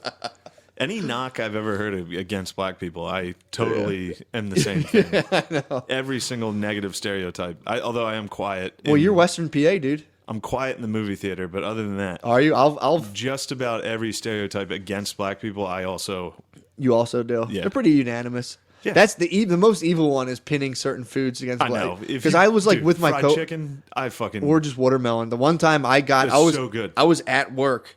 Any knock I've ever heard of against black people, I totally am the same thing. I know. Every single negative stereotype. Although I am quiet. Well, you're Western PA, dude. I'm quiet in the movie theater, but other than that, Are you? I'll just about every stereotype against black people, I also. you also do. Yeah. They're pretty unanimous. Yeah. That's the most evil one is pinning certain foods against I black. know. Because I was like Dude, with my fried chicken, I fucking. or just watermelon. The one time I It's was so good. I was at work,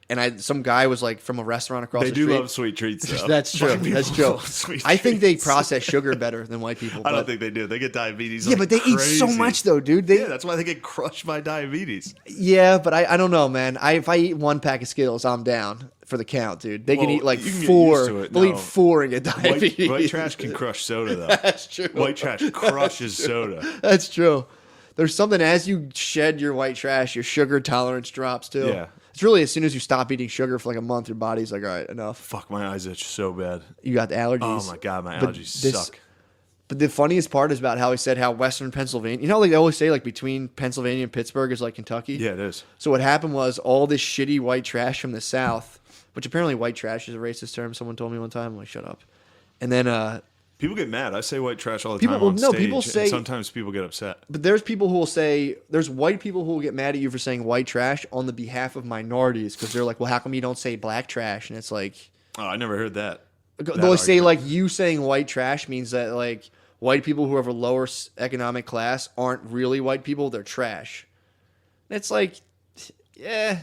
and some guy was like from a restaurant across they the do street. love sweet treats, though. That's true. Black people That's true. love sweet I think they treats. process sugar better than white people. I don't but- think they do. They get diabetes. Yeah, like but they eat so crazy. much though, dude. Yeah, that's why they get crushed by diabetes. Yeah, but I don't know, man. If I eat one pack of Skittles, I'm down for the count, dude. They can Well, eat like you can get four. used to it. They'll No. eat four and get diabetes. White trash can crush soda, though. That's true. White trash crushes soda. That's true. There's something as you shed your white trash, your sugar tolerance drops too. Yeah. It's really as soon as you stop eating sugar for like a month, your body's like, all right, enough. Fuck, my eyes itch so bad. You got the allergies. Oh my god, my But allergies this- suck. But the funniest part is about how he said how Western Pennsylvania, you know, like they always say, like between Pennsylvania and Pittsburgh is like Kentucky. Yeah, it is. So what happened was all this shitty white trash from the South, which apparently white trash is a racist term. Someone told me one time. I'm like, shut up. And then, People get mad. I say white trash all the People- time on no, stage. people and say- sometimes people get upset. but there's people who will say, there's white people who will get mad at you for saying white trash on the behalf of minorities because they're like, well, how come you don't say black trash? And it's like, Oh, I never heard that. they'll say argument. like you saying white trash means that like white people who are of a lower economic class aren't really white people, they're trash. And it's like, yeah,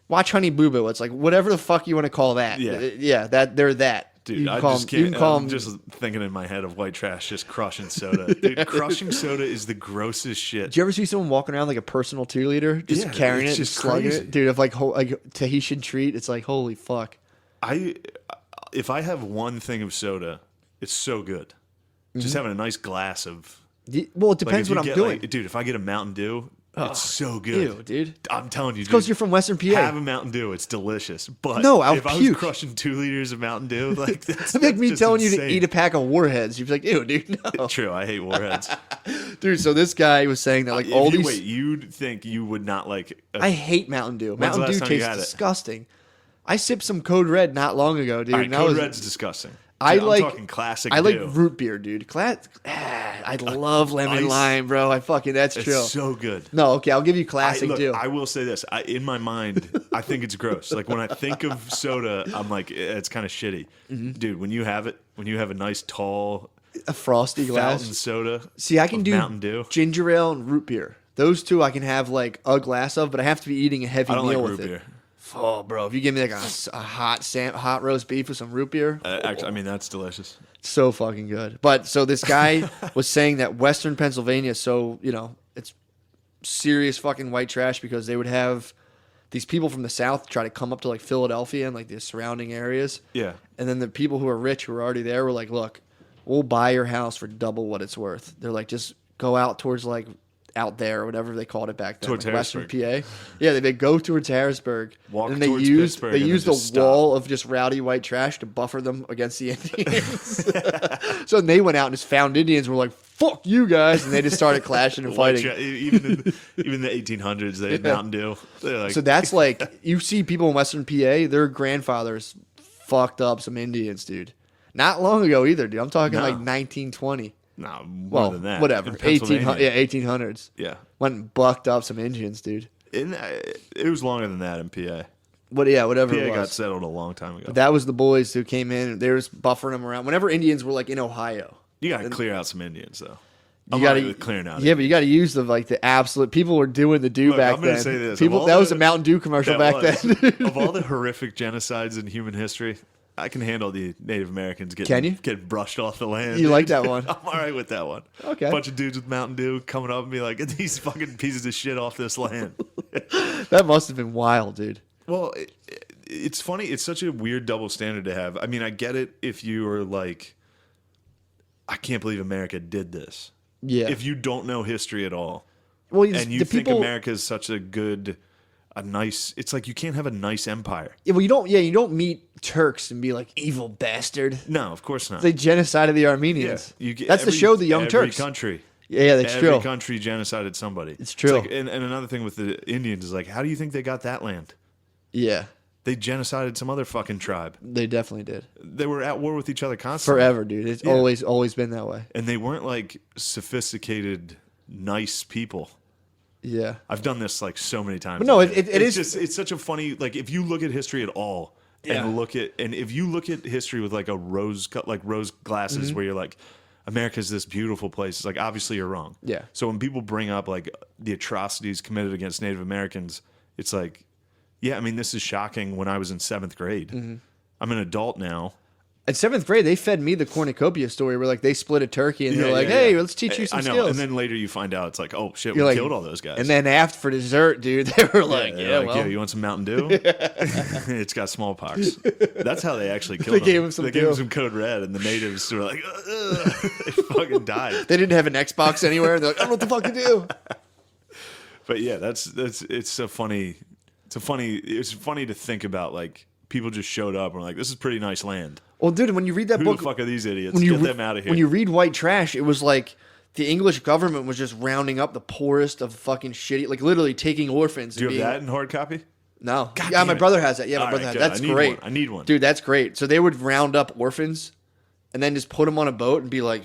watch Honey Boo Boo. It's like whatever the fuck you want to call that. Yeah. that they're that. Dude, You can I call just them- you can't. can call I'm them- just thinking in my head of white trash just crushing soda. Dude, crushing soda is the grossest shit. Did you ever see someone walking around like a personal 2-liter, just Yeah, carrying it's it, just just slugging crazy. it, dude? Of like Tahitian treat, it's like holy fuck. If I have one thing of soda, it's so good. Just having a nice glass of. Well, it Like, depends if you what I'm get, doing. like, dude, if I get a Mountain Dew, it's so good. Ew, dude. I'm telling you, Because dude, you're from Western PA. have a Mountain Dew. It's delicious. But No, I'll if I puke. was crushing 2 liters of Mountain Dew, like that's It'd be like me just telling you to insane. eat a pack of Warheads. You'd be like, ew, dude, no. True, I hate Warheads. Dude, so this guy was saying that like all these. Wait, you'd think you would not like? I hate Mountain Dew. the Mountain last Dew time you tastes had it? disgusting. I sipped some Code Red not long ago, dude. All right, and I Code was- Red's disgusting. I I'm like talking classic. I like Dew. root beer, dude. I love lemon Ice. lime, bro. That's It's true. so good. No, okay, I'll give you classic Look, Dew. I will say this. In my mind, I think it's gross. Like when I think of soda, I'm like, it's kind of shitty. Mm-hmm. Dude, when you have a nice tall A frosty glass. fountain soda. See, I can of do Mountain Dew. ginger ale and root beer. Those two I can have like a glass of, but I have to be eating a heavy I don't meal like with root it. beer. Oh, bro, if you give me like a hot roast beef with some root beer, Actually, I mean that's delicious. so fucking good. But so this guy was saying that Western Pennsylvania, so it's serious fucking white trash because they would have these people from the South try to come up to like Philadelphia and like the surrounding areas. Yeah. And then the people who are rich who are already there were like, look, we'll buy your house for double what it's worth. They're like, just go out towards like out there, or whatever they called it back then, Towards like Western Harrisburg. PA. Yeah, they go towards Harrisburg, Walk and they towards used Pittsburgh they and then used a just wall of just rowdy white trash to buffer them against the Indians. So they went out and just found Indians and were like, "Fuck you guys," and they just started clashing and fighting. Even in the 1800s, they had Mountain Dew. They're like, So that's like, you see people in Western PA, their grandfathers fucked up some Indians, dude. Not long ago either, dude. I'm talking No. like 1920. no, more Well, than that. whatever. In Pennsylvania. 1800s. Yeah. Went and bucked up some Indians, dude. It was longer than that in PA. Whatever PA it got was. settled a long time ago. But that was the boys who came in. They were just buffering them around. Whenever Indians were like in Ohio, You got to clear out some Indians, though. you I'm got all right with clearing out. Yeah, but you got to use the absolute. People were doing the do Look, back I'm gonna then. say this, People, of all that was the- a Mountain Dew commercial That back was. then. Of all the horrific genocides in human history, I can handle the Native Americans Can you? getting brushed off the land. You like that one? I'm all right with that one. Okay. Bunch of dudes with Mountain Dew coming up and be like, "Get these fucking pieces of shit off this land." That must have been wild, dude. Well, it's funny. It's such a weird double standard to have. I mean, I get it if you are like, I can't believe America did this. Yeah. If you don't know history at all, Well, and you the think people, America is such a nice, it's like you can't have a nice empire. Yeah, well, you don't meet Turks and be like evil bastard. No, of course not. They genocided the Armenians. You get That's the show, The Young every Turks. Country. Yeah, that's Every true. country genocided somebody. It's true. like- and another thing with the Indians is like, how do you think they got that land? Yeah, They genocided some other fucking tribe. they definitely did. They were at war with each other constantly. Forever, dude. It's Yeah. always been that way. And they weren't like sophisticated, nice people. Yeah. I've done this like so many times. But no, man. it is- it's such a funny, like if you look at history at all Yeah. and if you look at history with like rose glasses Mm-hmm. where you're like, America's this beautiful place, it's like obviously you're wrong. Yeah. So when people bring up like the atrocities committed against Native Americans, it's like, yeah, I mean, this is shocking when I was in 7th grade. Mm-hmm. I'm an adult now. In 7th grade, they fed me the cornucopia story where like they split a turkey and they're Yeah, like, yeah, "Hey, yeah. let's teach you some I know. skills." And then later you find out it's like, oh shit, You're we like- killed all those guys. And then after for dessert, dude, they were like, they're "Yeah, well, you want some Mountain Dew? It's got smallpox. That's how they actually killed They him. gave him some They gave him Dew. some Code Red, and the natives were like, ugh. They fucking died. they didn't have an Xbox anywhere." And they're like, "I don't know what the fuck to do." But yeah, it's so funny. It's funny to think about like people just showed up and were like, this is pretty nice land. Well, dude, when you read that Who book, the fuck are these idiots? when you Get re- them out of here. When you read White Trash, it was like the English government was just rounding up the poorest of fucking shitty, like literally taking orphans. Do you and have being, that in hard copy? No. God Yeah, damn my it. brother has that. Yeah, my All brother right, has good. That's I need great. one. I need one. Dude, that's great. So they would round up orphans and then just put them on a boat and be like,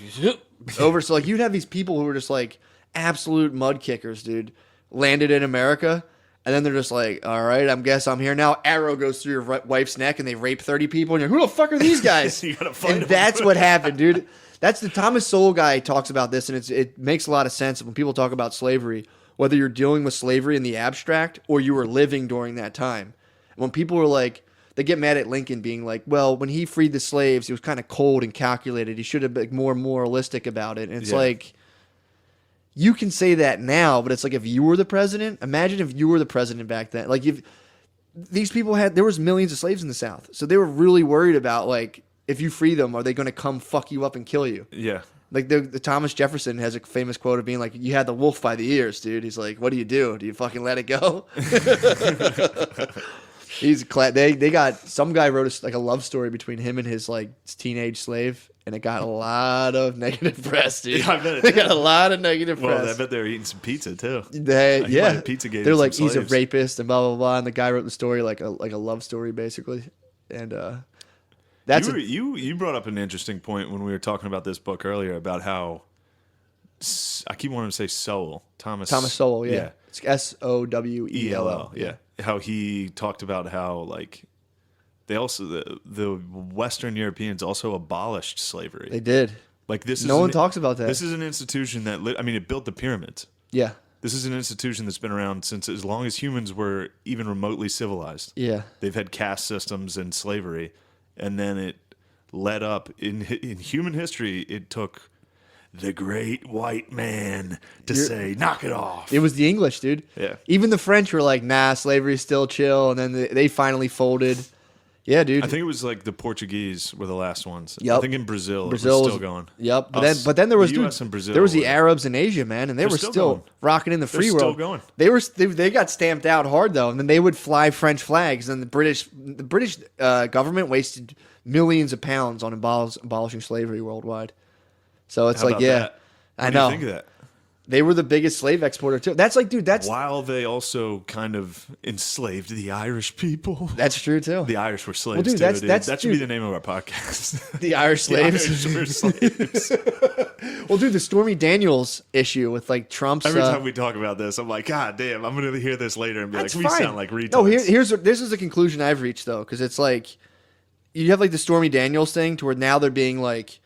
over. So like you'd have these people who were just like absolute mud kickers, dude, landed in America. And then they're just like, all right, I guess I'm here now. Arrow goes through your wife's neck and they rape 30 people. And you're like, who the fuck are these guys? You gotta find and them. that's what happened, dude. That's the Thomas Sowell guy talks about this. And it makes a lot of sense when people talk about slavery, whether you're dealing with slavery in the abstract or you were living during that time. And when people are like, they get mad at Lincoln being like, well, when he freed the slaves, he was kind of cold and calculated. He should have been more moralistic about it. And it's Yeah. like, you can say that now, but it's like if you were the president, imagine if you were the president back then. Like if these people there was millions of slaves in the South. So they were really worried about like, if you free them, are they going to come fuck you up and kill you? Yeah. Like the Thomas Jefferson has a famous quote of being like, you had the wolf by the ears, dude. He's like, what do? Do you fucking let it go? They got, some guy wrote a love story between him and his like teenage slave, and it got a lot of negative press, dude. Yeah, I bet it they did. got a lot of negative Well, press. I bet they were eating some pizza too. They, He might yeah, have Pizzagate they're some like he's a slaves. rapist and blah blah blah, and the guy wrote the story like a love story basically, and that's You brought up an interesting point when we were talking about this book earlier about how I keep wanting to say Sowell, Thomas Sowell, yeah. It's Sowell, yeah. How he talked about how like they also the Western Europeans also abolished slavery. They did. Like this is No one talks about that. This is an institution that it built the pyramids. Yeah, This is an institution that's been around since as long as humans were even remotely civilized. yeah. They've had caste systems and slavery, and then it led up in human history. It took the great white man to say, "Knock it off." It was the English, dude. Yeah. Even the French were like, nah, slavery's still chill. And then they finally folded. Yeah, dude. I think it was like the Portuguese were the last ones. Yep. I think in Brazil, Brazil it was was still going. Yep. Us, But then there was the dude, US and Brazil. there was the were- Arabs in Asia, man, and they They're were still still going. rocking in the free They're world. still going. They got stamped out hard though, and then they would fly French flags, and the British government wasted millions of pounds on abolishing slavery worldwide. So it's How like, about yeah, that? I What know. do you think of that? They were the biggest slave exporter too. That's like, dude, that's While they also kind of enslaved the Irish people. that's true too. The Irish were slaves dude, too, that's- dude. that's- That should be dude. the name of our podcast. The Irish The slaves. Irish were slaves. Well, dude, the Stormy Daniels issue with like Trump's. Every time we talk about this, I'm like, God damn, I'm going to hear this later and be That's like, we fine. sound like retards. No, this is the conclusion I've reached though, because it's like you have like the Stormy Daniels thing to where now they're being like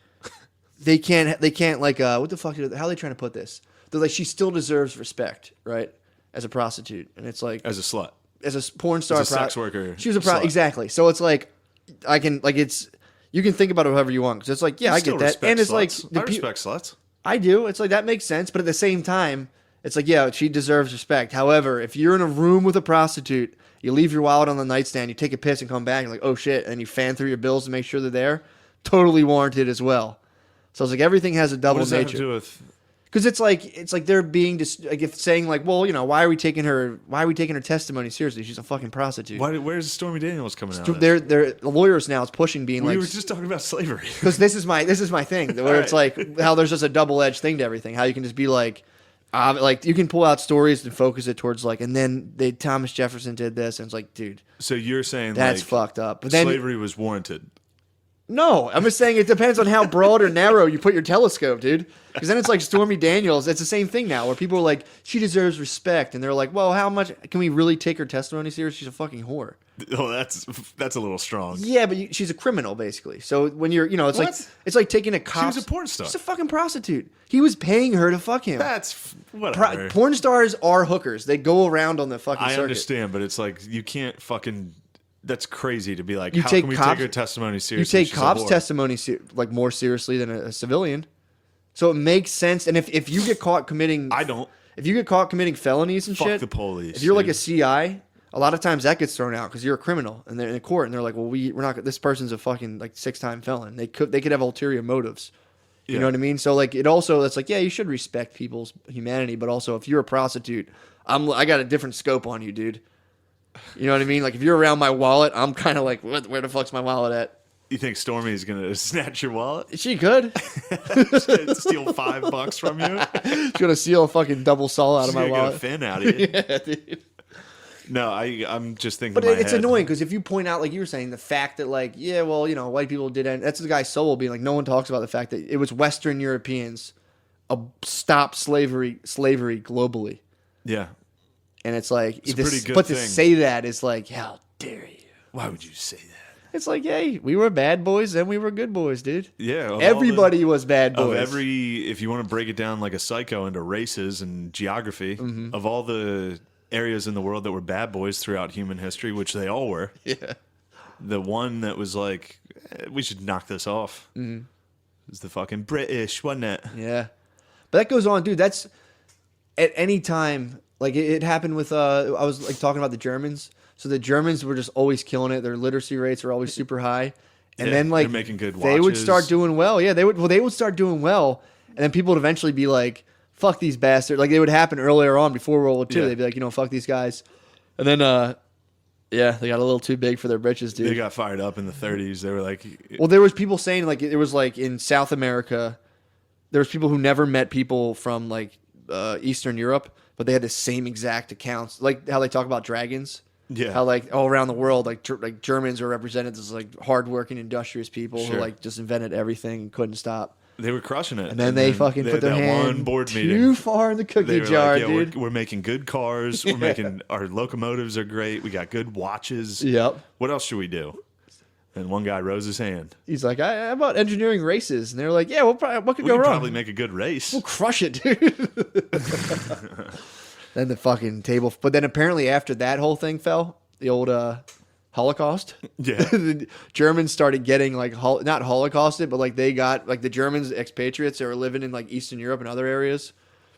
they can't like what the fuck how are they trying to put this? They're like she still deserves respect, right? As a prostitute, and it's like As a slut. as a porn star, As a sex worker She was a slut. exactly. So it's like I can like it's you can think about it however you want because it's like yeah I Still get that, respect and it's like sluts. the I pe- respect sluts. I do. It's like that makes sense, but at the same time, it's like yeah, she deserves respect. However, if you're in a room with a prostitute, you leave your wallet on the nightstand, you take a piss and come back, and like oh shit, and you fan through your bills to make sure they're there, totally warranted as well. So it's like everything has a What double does that have to nature do with... because it's like they're being like if saying like well you know why are we taking her testimony seriously? She's a fucking prostitute. Where's Stormy Daniels coming out of? They're the lawyers now is pushing being We like were just talking about slavery. because this is my thing where it's like how there's just a double-edged thing to everything, how you can just be like you can pull out stories and focus it towards like and then Thomas Jefferson did this and it's like dude So you're saying that's like, fucked up, but then slavery was warranted. no, I'm just saying it depends on how broad or narrow you put your telescope, dude. Because then it's like Stormy Daniels. It's the same thing now, where people are like, she deserves respect, and they're like, well, how much can we really take her testimony serious? She's a fucking whore. Oh, that's a little strong. Yeah, but she's a criminal, basically. So when you're, it's What? it's like taking a cop. She was a porn star. She's a fucking prostitute. He was paying her to fuck him. That's whatever. Porn stars are hookers. They go around on the fucking I circuit. understand, but it's like you can't fucking. That's crazy to be like. You How take can we cops- take her testimony You seriously? take She's a cops' whore. testimony like more seriously than a civilian. So it makes sense. And if you get caught committing, I don't. If you get caught committing felonies and Fuck shit, the police, If you're like dude. a CI, a lot of times that gets thrown out because you're a criminal, and they're in court, and they're like, "Well, we're not. This person's a fucking like 6-time felon. They could have ulterior motives." You Yeah. know what I mean? So like it also that's like yeah, you should respect people's humanity, but also if you're a prostitute, I got a different scope on you, dude. You know what I mean? Like if you're around my wallet, I'm kind of like, where the fuck's my wallet at? You think Stormy's gonna snatch your wallet? She could. Steal $5 from you? She's gonna steal a fucking double saw out She's of my gonna get a wallet. fin out of you. Yeah, dude. No, I'm just thinking. But in my it's head. annoying because if you point out, like you were saying, the fact that like, yeah, well, white people did, that's the guy Sowell being like, no one talks about the fact that it was Western Europeans stopped slavery globally, Yeah. and it's like, It's a pretty good but to thing. say that is like, how dare you? Why would you say that? It's like, hey, we were bad boys and we were good boys, dude. Yeah. of all Everybody was bad the, boys. if you want to break it down like a psycho into races and geography, Mm-hmm. of all the areas in the world that were bad boys throughout human history, which they all were, Yeah. the one that was like, we should knock this off, is the fucking British, wasn't it? Yeah. But that goes on, dude. That's at any time. Like it happened with I was like talking about the Germans. So the Germans were just always killing it. Their literacy rates were always super high. And Yeah, then like they're making good they would watches. start doing well. Yeah, they would start doing well. And then people would eventually be like, fuck these bastards. Like it would happen earlier on before World War II. Yeah. They'd be like, fuck these guys. And then yeah, they got a little too big for their britches, dude. They got fired up in the 30s. They were like, Well, there was people saying like it was like in South America, there was people who never met people from like Eastern Europe, but they had the same exact accounts, like how they talk about dragons. Yeah. How like all around the world, like Germans are represented as like hardworking, industrious people who Sure. like just invented everything and couldn't stop. they were crushing it. And then they fucking put their that hand one board too meeting. far in the They cookie were jar, like, yeah, dude. we're making good cars. We're making our locomotives are great. We got good watches. Yep. What else should we do? And one guy rose his hand. He's like, how about engineering races? And they're like, yeah, what could We go could wrong? probably make a good race. We'll crush it, dude. Then the fucking table. But then apparently after that whole thing fell, the old Holocaust. Yeah. The Germans started getting like not Holocausted, but like they got like the Germans expatriates that were living in like Eastern Europe and other areas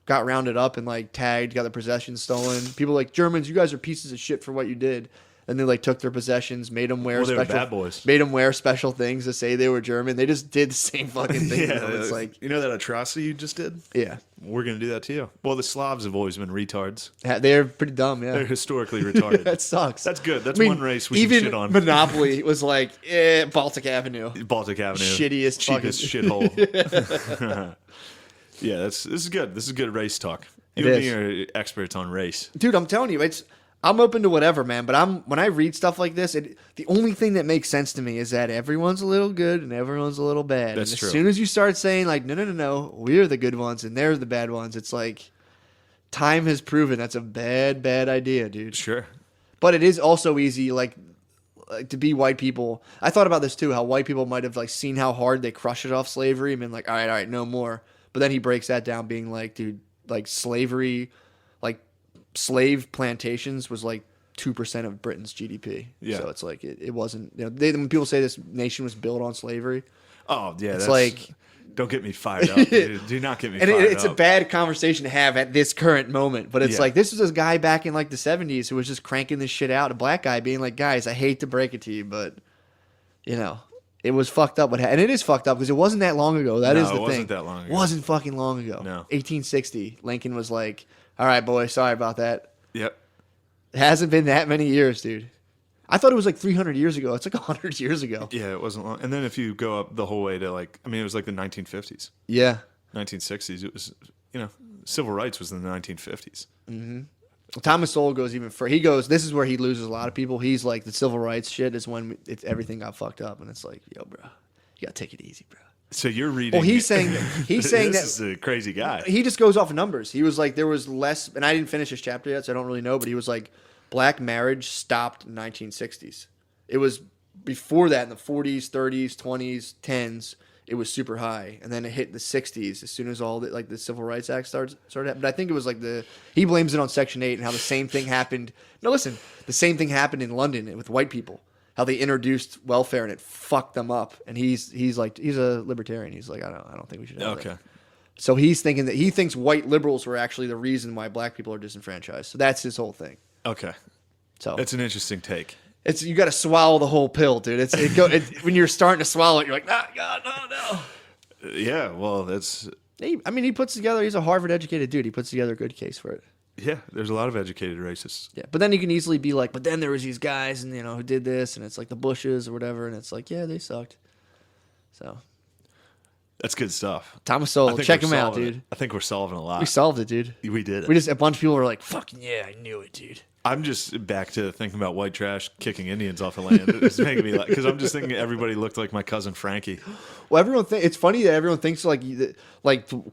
got rounded up and like tagged, got their possessions stolen. People like, Germans, you guys are pieces of shit for what you did. and they like took their possessions, made them wear Well, they were special bad boys. made them wear special things to say they were German. They just did the same fucking thing. Yeah, It's like, you know that atrocity you just did? yeah, We're gonna do that to you. Well, the Slavs have always been retards. they're pretty dumb. They're Yeah, historically retarded. that sucks. That's good. That's I mean, one race we even can shit on. Monopoly was like Baltic Avenue. Baltic Avenue, Shittiest cheapest shithole. Yeah, this is good. This is good race talk. You and me are experts on race. Dude, I'm telling you, I'm open to whatever, man. But when I read stuff like this, the only thing that makes sense to me is that everyone's a little good and everyone's a little bad. That's and true. As soon as you start saying like, no, we're the good ones and they're the bad ones, it's like time has proven that's a bad idea, dude. Sure. But it is also easy, like to be white people. I thought about this too, how white people might have like seen how hard they crushed it off slavery and been like, all right, no more. But then he breaks that down, being like, dude, like slavery, like slave plantations was like 2% of Britain's GDP. Yeah. So it's like it wasn't. You know, when people say this nation was built on slavery, Oh yeah, it's like. Don't get me fired up. Dude. Do not get me And fired it's up. a bad conversation to have at this current moment. But it's Yeah. like, this was a guy back in like the 70s who was just cranking this shit out. A black guy being like, guys, I hate to break it to you, but, you know, it was fucked up. And it is fucked up because it wasn't that long ago. That is the it thing. wasn't that long ago. Wasn't fucking long ago. No. 1860. Lincoln was like, all right, boy, sorry about that. Yep. It hasn't been that many years, dude. I thought it was like 300 years ago. It's like 100 years ago. Yeah, it wasn't long. And then if you go up the whole way to like, I mean, it was like the 1950s, Yeah. 1960s. It was, civil rights was in the 1950s. Thomas Sowell goes even further. He goes, this is where he loses a lot of people. He's like, the civil rights shit is when everything got fucked up. And it's like, yo, bro, you got to take it easy, bro. So you're reading. Well, he's saying this that is a crazy guy. he just goes off of numbers. He was like, there was less, and I didn't finish his chapter yet, so I don't really know, but he was like, black marriage stopped in the 1960s. It was before that in the 40s, 30s, 20s, 10s. It was super high, and then it hit the 60s as soon as all the Civil Rights Act started. But I think it was like he blames it on Section 8 and how the same thing happened. No, listen, the same thing happened in London with white people. How they introduced welfare and it fucked them up. And he's a libertarian. He's like, I don't think we should have that. So he's thinking that he thinks white liberals were actually the reason why black people are disenfranchised. So that's his whole thing. Okay. So That's an interesting take. you got to swallow the whole pill, dude. When you're starting to swallow it, you're like, God, no. Yeah, well, that's. He puts together. He's a Harvard educated dude. He puts together a good case for it. Yeah, there's a lot of educated racists. Yeah, but then you can easily be like, but then there was these guys, and who did this, and it's like the Bushes or whatever, and it's like, yeah, they sucked. So That's good stuff. Thomas I Sowell, think check we're him out, solving dude. it. I think we're solving a lot. We solved it, dude. We did it. A bunch of people were like, fucking yeah, I knew it, dude. I'm just back to thinking about white trash kicking Indians off the land. It's making me laugh because I'm just thinking everybody looked like my cousin Frankie. Well, it's funny that everyone thinks like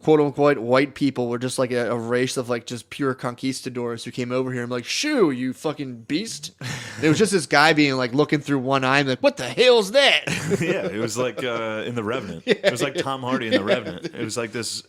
quote unquote white people were just like a race of like just pure conquistadors who came over here and like, shoo, you fucking beast. And it was just this guy being like looking through one eye and like, what the hell's that? Yeah, it was like in The Revenant. It was like Tom Hardy in The Revenant. It was like this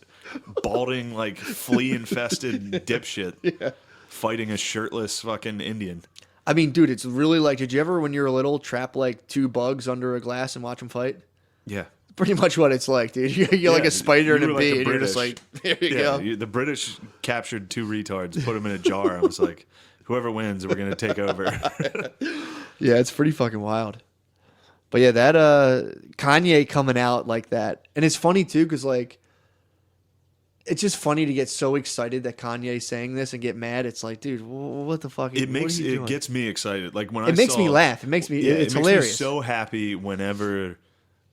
balding, like flea infested dipshit fighting a shirtless fucking Indian. I mean, dude, it's really like, did you ever, when you were little, trap like two bugs under a glass and watch them fight? Yeah. Pretty much what it's like, dude. You're like a spider and you a were bee, like and you're just like, there you go. The British captured two retards, put them in a jar, and was like, whoever wins, we're going to take over. Yeah, it's pretty fucking wild. But yeah, that Kanye coming out like that. And it's funny, too, because like, it's just funny to get so excited that Kanye's saying this and get mad. It's like, dude, what the fuck? It gets me excited. Like when it makes me laugh. It makes me. It's hilarious. Makes me so happy whenever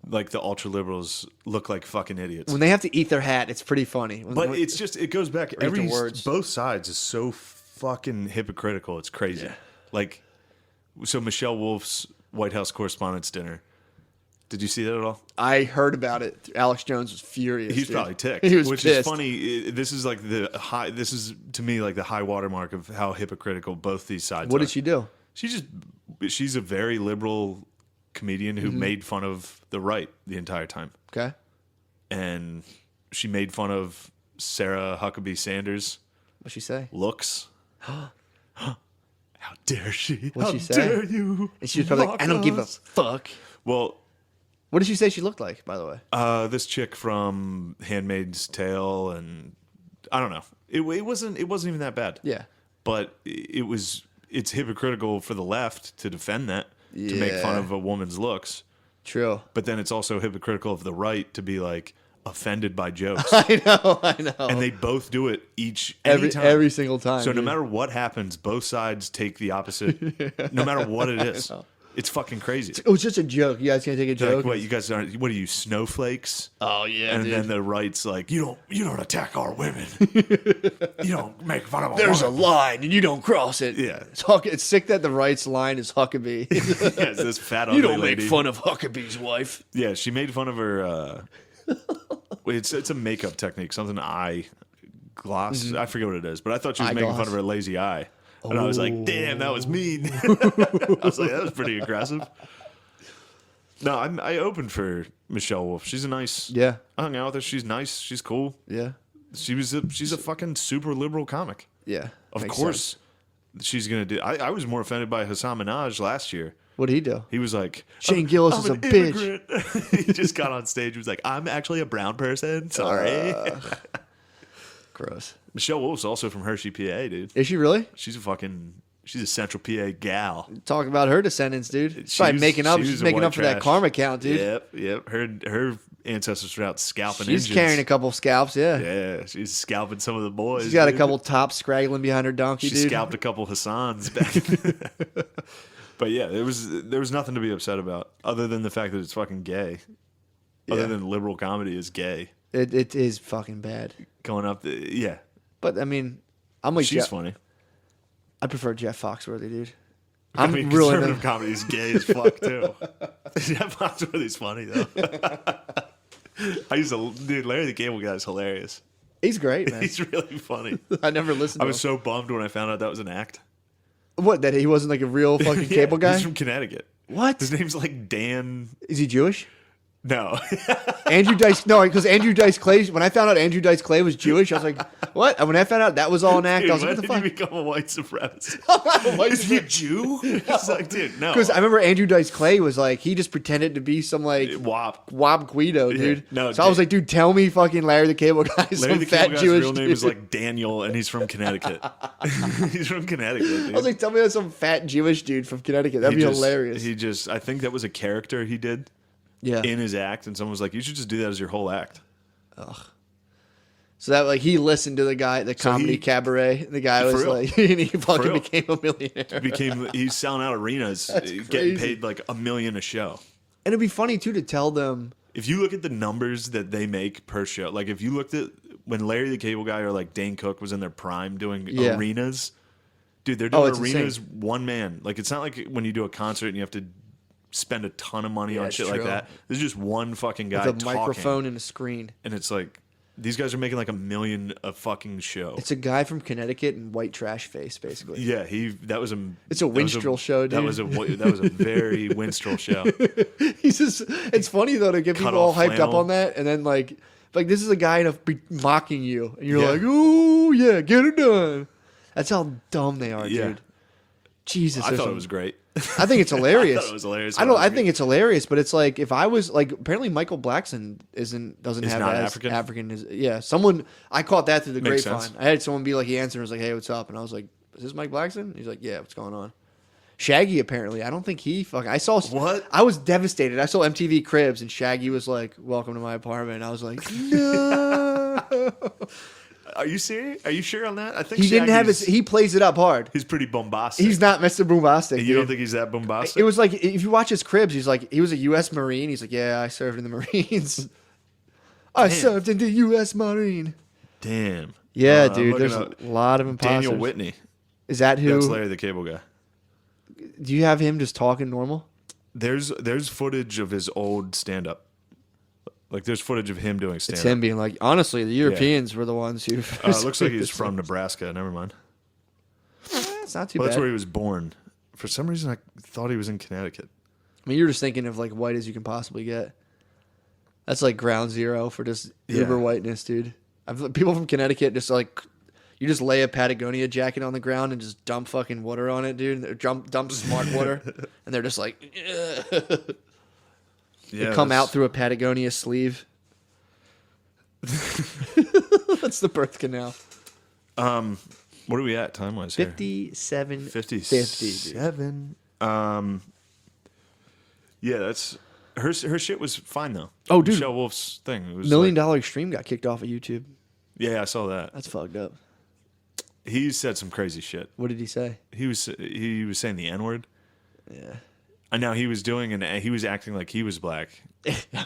like the ultra liberals look like fucking idiots. When they have to eat their hat, it's pretty funny. But it's just it goes back. Both sides is so fucking hypocritical. It's crazy. Yeah. Like, so Michelle Wolf's White House Correspondents' Dinner. Did you see that at all? I heard about it. Alex Jones was furious. He's probably ticked. He was which pissed. is funny. This is like This is to me like the high watermark of how hypocritical both these sides. What are. did she do? She's a very liberal comedian who made fun of the right the entire time. Okay. And she made fun of Sarah Huckabee Sanders' What'd she say? looks. How dare she? What'd she say? How dare you? And she was probably like, I don't give a fuck. Well, what did she say she looked like, by the way? this chick from Handmaid's Tale, and I don't know. It wasn't even that bad. Yeah. But it was it's hypocritical for the left to defend that, to make fun of a woman's looks. True. But then it's also hypocritical of the right to be like offended by jokes. I know. And they both do it every time. Every single time. So no dude. matter what happens, both sides take the opposite. No matter what it is. It's fucking crazy. It's just a joke. You guys can't take a They're joke. like, what, you guys aren't, what are you, snowflakes? Oh yeah, And dude. then the right's like, you don't attack our women. You don't make fun of our There's a women. line and you don't cross it. Yeah. It's sick that the right's line is Huckabee. Yeah, it's this fat ugly You don't lady. make fun of Huckabee's wife. Yeah, she made fun of her. Wait, it's a makeup technique, something eye gloss. I forget what it is, but I thought she was making fun of her lazy eye, and I was like, "Damn, that was mean." I was like, "That was pretty aggressive." No, I opened for Michelle Wolf. She's a nice. Yeah. I hung out with her. She's nice. She's cool. Yeah. She's a fucking super liberal comic. Yeah. Of Makes course, sense. she's gonna do. I was more offended by Hassan Minaj last year. What'd he do? He was like, Shane Gillis is a an bitch. immigrant." He just got on stage. He was like, I'm actually a brown person. Sorry. Gross. Michelle Wolf's also from Hershey, PA, dude. Is she really? She's a Central PA gal. Talk about her descendants, dude. She's She probably was- making up. she was She's a making white up for that trash. karma count, dude. Yep. Her ancestors were out scalping She's Indians. carrying a couple scalps, yeah. Yeah, she's scalping some of the boys. She's got a dude. couple tops scraggling behind her donkey, She dude. scalped a couple Hassans back. But yeah, there was nothing to be upset about other than the fact that it's fucking gay. Other Yeah. than liberal comedy is gay. It is fucking bad. Going up, yeah. But I mean, I'm like She's Jeff. funny. I prefer Jeff Foxworthy, dude. I mean, really conservative comedy is gay as fuck too. Jeff Foxworthy's funny though. Dude, Larry the Cable Guy is hilarious. He's great, man. He's really funny. I never listened I to was him. so bummed when I found out that was an act. What, that he wasn't like a real fucking cable guy? He's from Connecticut. What? His name's like Dan. Is he Jewish? No. Andrew Dice, no, because Andrew Dice Clay, when I found out Andrew Dice Clay was Jewish, I was like, what? And when I found out that was all an act, Dude, I was like, when what the did fuck? you become a white supremacist? Is he a Jew? It's like, dude, no. Because I remember Andrew Dice Clay was like, he just pretended to be some like WAP. Wob Guido, dude. No, so I was like, dude, tell me fucking Larry the Cable Guy is Larry some the fat Cable Guy's Jewish real name dude. is like Daniel, and he's from Connecticut. He's from Connecticut, dude. I was like, tell me that's some fat Jewish dude from Connecticut. That'd be hilarious. I think that was a character he did Yeah. in his act, and someone was like, you should just do that as your whole act. So that like he listened to the guy, the comedy he- cabaret. The guy For was real. like, and he fucking real. became a millionaire. He's selling out arenas, getting crazy. paid like $1 million a show. And it'd be funny too to tell them. If you look at the numbers that they make per show, like if you looked at when Larry the Cable Guy or like Dane Cook was in their prime doing Yeah. arenas, dude, they're Oh, doing it's arenas insane. one man. Like it's not like when you do a concert and you have to spend a ton of money on it's shit like true. that. There's just one fucking guy With a talking, microphone and a screen. and it's like these guys are making like $1 million a fucking show. It's a guy from Connecticut in white trash face, basically. Yeah, that was a. It's a minstrel show, That dude. was a very minstrel show. He's just. It's funny though to get Cut people all off hyped up flannel. on that, and then like this is a guy to be mocking you, and you're Yeah. like, ooh yeah, get it done. That's how dumb they are, Yeah. dude. Jesus, I there's thought some- it was great. I think it's hilarious. I thought it was hilarious. I think it's hilarious, but it's like if I was like apparently Michael Blackson doesn't Is have not as African? as someone I caught that through the Makes grapevine. sense. I had someone be like he answered and was like, hey, what's up? And I was like, is this Mike Blackson? He's like, yeah, what's going on? Shaggy apparently. I don't think he fucking. I saw What? I was devastated. I saw MTV Cribs and Shaggy was like, welcome to my apartment. And I was like, no. Are you serious? Are you sure on that? I think He didn't have his. Shaggy's- He plays it up hard. He's pretty bombastic. He's not Mr. Boombastic. You don't dude. think he's that bombastic? It was like if you watch his Cribs, he's like he was a U.S. Marine. He's like, yeah, I served in the Marines. I served in the U.S. Marine. Damn. Yeah, I'm dude. looking There's up a lot of imposters. Daniel Whitney. Is that who? That's Larry the Cable Guy. Do you have him just talking normal? There's footage of his old stand up. Like there's footage of him doing stand It's up. him being like, honestly, the Europeans were the ones who. It looks like he's from Nebraska. Never mind. It's not too Well, bad. that's where he was born. For some reason, I thought he was in Connecticut. I mean, you're just thinking of like white as you can possibly get. That's like ground zero for just Yeah. uber whiteness, dude. People from Connecticut just like. You just lay a Patagonia jacket on the ground and just dump fucking water on it, dude. And dump smart water, and they're just like, Yeah, come that's- out through a Patagonia sleeve. That's the birth canal. What are we at time-wise here? 57. 57. Yeah, that's her shit was fine though. Oh, dude. Michelle Wolf's thing. It was $1 million stream got kicked off of YouTube. Yeah, I saw that. That's fucked up. He said some crazy shit. What did he say? He was saying the N-word. Yeah. And now he was he was acting like he was black,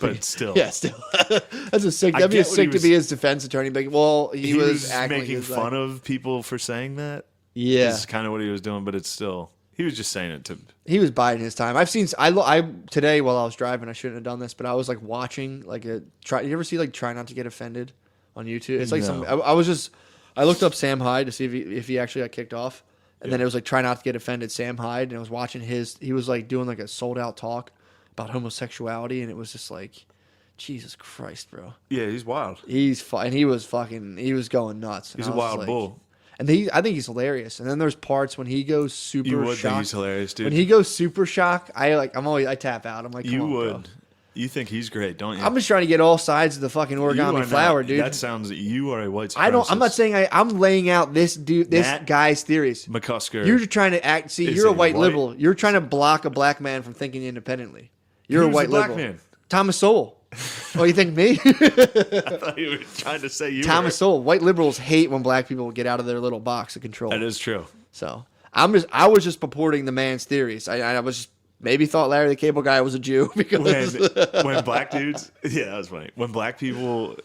but still. Yeah, still. That's a sick. That'd be sick to be his defense attorney. Like, well, he was acting making fun of people for saying that. Yeah, this is kind of what he was doing, but it's still he was just saying it to. He was biding his time. I've seen. I today while I was driving, I shouldn't have done this, but I was like watching like a try. You ever see like Try Not to Get Offended on YouTube? It's like I looked up Sam Hyde to see if he actually got kicked off. And then it was like Try Not to Get Offended, Sam Hyde, and I was watching he was like doing like a sold out talk about homosexuality, and it was just like, Jesus Christ, bro. Yeah, he's wild. And he was going nuts. He's a wild bull. And I think he's hilarious. And then there's parts when he goes super shock. You would think he's hilarious, dude. When he goes super shock, I tap out. I'm like, come on, would. Bro. You think he's great, don't you? I'm just trying to get all sides of the fucking origami flower, dude. That sounds you are a white supremacist. I'm not saying I'm laying out this guy's theories. McCusker. You're just trying to act. See, you're a white liberal. You're trying to block a black man from thinking independently. You're a white liberal. Man? Thomas Sowell. Oh, you think me? I thought you were trying to say you. Thomas Sowell. White liberals hate when black people get out of their little box of control. That is true. So I was just purporting the man's theories. I was just. Maybe thought Larry the Cable Guy was a Jew because when black dudes, yeah, that was funny. When black people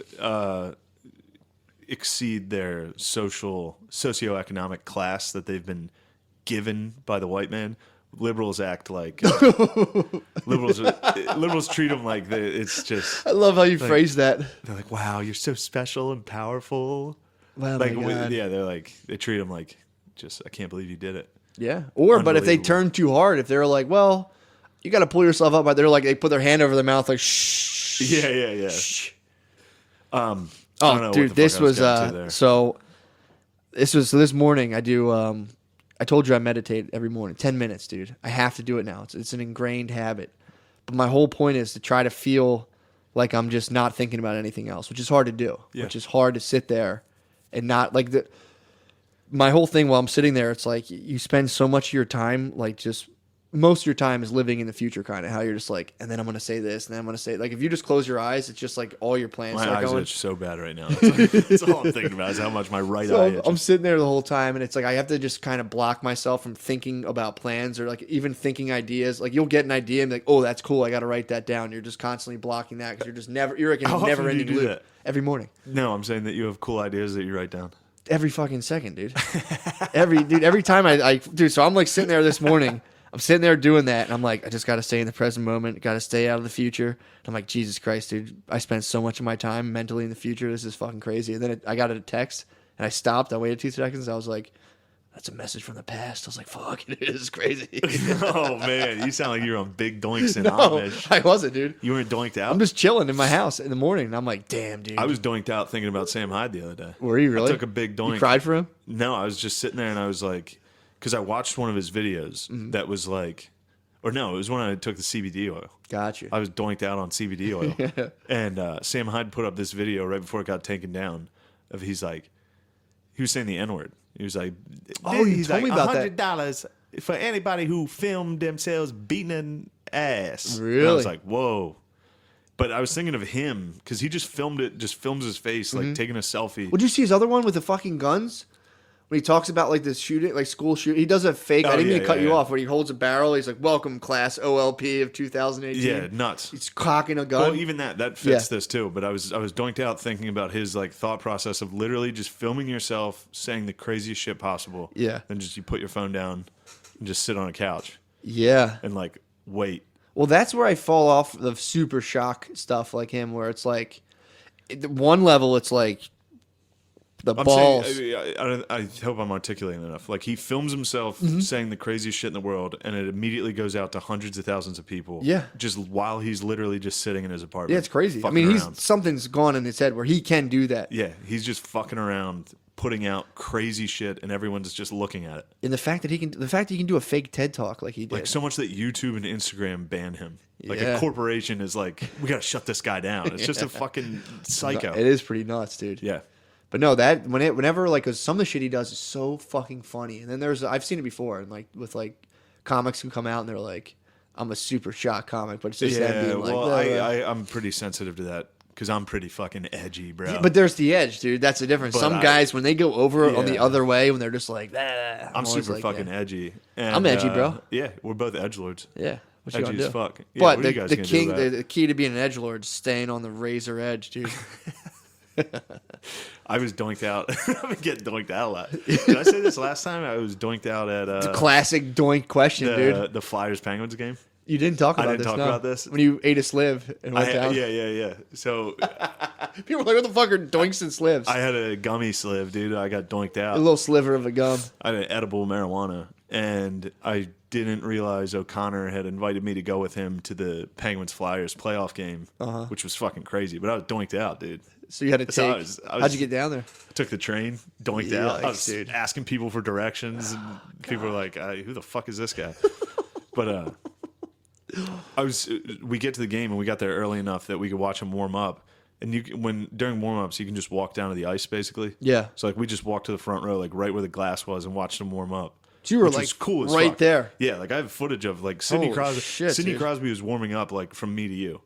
exceed their socioeconomic class that they've been given by the white man, liberals act like liberals treat them like it's just. I love how you phrase that. They're like, "Wow, you're so special and powerful." Wow, like, my God. yeah, they treat them like just. I can't believe you did it. Yeah. But if they turn too hard, if they're like, well, you got to pull yourself up, but they're like, they put their hand over their mouth, like, shh. Yeah. Shh. I don't know dude, what the fuck this morning. I do. I told you I meditate every morning, 10 minutes, dude. I have to do it now. It's an ingrained habit. But my whole point is to try to feel like I'm just not thinking about anything else, which is hard to do. Yeah. Which is hard to sit there and not like the. My whole thing while I'm sitting there, it's like you spend so much of your time, like just most of your time is living in the future, kind of how you're just like, and then I'm going to say this, and then I'm going to say, like, if you just close your eyes, it's just like all your plans my start eyes going. itch so bad right now. That's all I'm thinking about is how much my right eye itches. I'm sitting there the whole time, and it's like I have to just kind of block myself from thinking about plans or like even thinking ideas. Like you'll get an idea and be like, oh, that's cool, I got to write that down. You're just constantly blocking that because you're like in a never-ending loop. That? Every morning. No, I'm saying that you have cool ideas that you write down. Every fucking second, dude. Every time I so I'm like sitting there this morning. I'm sitting there doing that, and I'm like, I just got to stay in the present moment. Got to stay out of the future. And I'm like, Jesus Christ, dude. I spent so much of my time mentally in the future. This is fucking crazy. And then I got a text, and I stopped. I waited 2 seconds. I was like, that's a message from the past. I was like, fuck, it is crazy. Oh, man. You sound like you were on big doinks in No, Amish. I wasn't, dude. You weren't doinked out? I'm just chilling in my house in the morning, and I'm like, damn, dude. I was doinked out thinking about Sam Hyde the other day. Were you really? I took a big doink. You cried for him? No, I was just sitting there, and I was like, because I watched one of his videos that was like, or no, it was when I took the CBD oil. Gotcha. I was doinked out on CBD oil. Yeah. And Sam Hyde put up this video right before it got taken down of he was saying the N-word. He was like, oh, you told me about that. $100 for anybody who filmed themselves beating an ass. Really? And I was like, whoa. But I was thinking of him because he just films his face, like taking a selfie. Would you see his other one with the fucking guns? When he talks about like this shooting, like school shooting, he does a fake. I didn't mean to cut you off. When he holds a barrel, he's like, "Welcome, class OLP of 2018." Yeah, nuts. He's cocking a gun. Well, even that fits this too. But I was doinked out thinking about his like thought process of literally just filming yourself saying the craziest shit possible. Yeah. Then just you put your phone down and just sit on a couch. Yeah. And like wait. Well, that's where I fall off the super shock stuff like him, where it's like, at one level, it's like. The balls. I hope I'm articulating enough. Like he films himself saying the craziest shit in the world, and it immediately goes out to hundreds of thousands of people. Yeah, just while he's literally just sitting in his apartment. Yeah, it's crazy. I mean, something's gone in his head where he can do that. Yeah, he's just fucking around, putting out crazy shit, and everyone's just looking at it. And the fact that he can do a fake TED talk like he did, like so much that YouTube and Instagram ban him. Like a corporation is like, we gotta shut this guy down. It's just a fucking psycho. It is pretty nuts, dude. Yeah. But no, that whenever like 'cause some of the shit he does is so fucking funny. And then I've seen it before, and like with like comics who come out and they're like, I'm a super shock comic, but it's just them being like, well, I'm pretty sensitive to that because I'm pretty fucking edgy, bro. But there's the edge, dude. That's the difference. But Some guys, when they go over on the other way, when they're just like, I'm super fucking edgy. And, I'm edgy, bro. Yeah, we're both edgelords. Yeah. What you Edgy gonna do? as fuck. Yeah, But what are you guys the gonna king, do about it? the key to being an edgelord is staying on the razor edge, dude. I was doinked out. I've been getting doinked out a lot. Did I say this last time? I was doinked out at Classic doink question, dude. the Flyers Penguins game. You didn't talk about I didn't this. talk no. about this when you ate a sliv and went down. Yeah. So People were like, "What the fuck are doinks and slivs?" I had a gummy sliv, dude. I got doinked out. A little sliver of a gum. I had an edible marijuana, and I didn't realize O'Connor had invited me to go with him to the Penguins Flyers playoff game, which was fucking crazy. But I was doinked out, dude. So you had to So take. I was- How'd you get down there? I took the train, doinked Yikes, out. I was dude. asking people for directions, and people were like, "Who the fuck is this guy?" But we get to the game, and we got there early enough that we could watch him warm up. And during warm ups, you can just walk down to the ice, basically. Yeah. So like we just walked to the front row, like right where the glass was, and watched him warm up. So you were which like was cool as right fuck. there. Yeah, like I have footage of like Sidney Holy Crosby. shit, Sidney dude. Crosby was warming up like from me to you.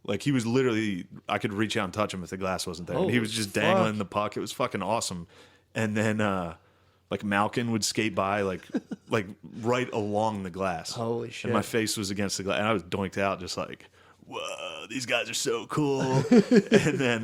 Like he was literally, I could reach out and touch him if the glass wasn't there. And he Holy was just fuck. dangling the puck. It was fucking awesome. And then like Malkin would skate by like right along the glass. Holy shit. And my face was against the glass, and I was doinked out, just like, whoa, these guys are so cool. And then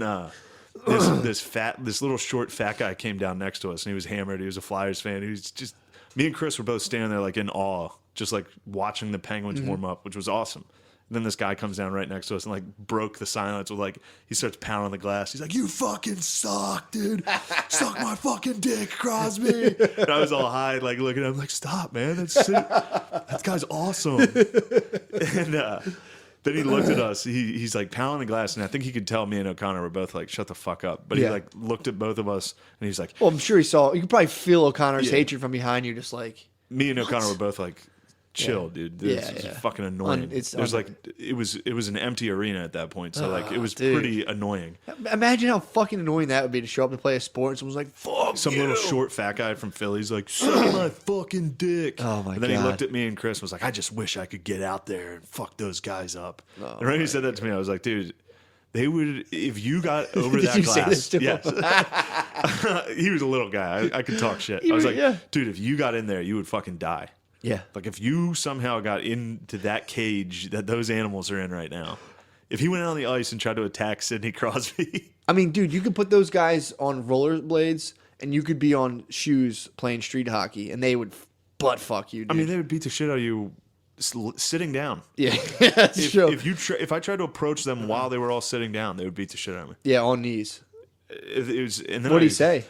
this little short fat guy came down next to us, and he was hammered. He was a Flyers fan. He was just, me and Chris were both standing there like in awe, just like watching the Penguins warm up, which was awesome. And then this guy comes down right next to us and like broke the silence with like, he starts pounding the glass. He's like, "You fucking suck, dude. Suck my fucking dick, Crosby." And I was all high, like looking at him like, "Stop, man. That guy's awesome." And then he looked at us. He's like pounding the glass, and I think he could tell me and O'Connor were both like, "Shut the fuck up." But he like looked at both of us, and he's like, Well, I'm sure he saw. You could probably feel O'Connor's hatred from behind you, just like. me and O'Connor were both like, "Chill, dude. This is fucking annoying." It was an empty arena at that point, so like it was pretty annoying. Imagine how fucking annoying that would be to show up to play a sport and someone's like, "Fuck Some you." little short fat guy from Philly's like, "Suck my fucking dick." Oh, my And then he God. looked at me and Chris and was like, "I just wish I could get out there and fuck those guys up." And right when he said that to me, I was like, "Dude, they would, if you got over Did that you glass." say this to him? Yes. He was a little guy. I could talk shit. I was like, Yeah. "Dude, if you got in there, you would fucking die." Yeah. Like if you somehow got into that cage that those animals are in right now, if he went out on the ice and tried to attack Sidney Crosby, I mean, dude, you could put those guys on rollerblades and you could be on shoes playing street hockey and they would butt fuck you, dude. I mean, they would beat the shit out of you sitting down. yeah, that's true. If I tried to approach them while they were all sitting down, they would beat the shit out of me. Yeah, on knees. It was, and then What did he say?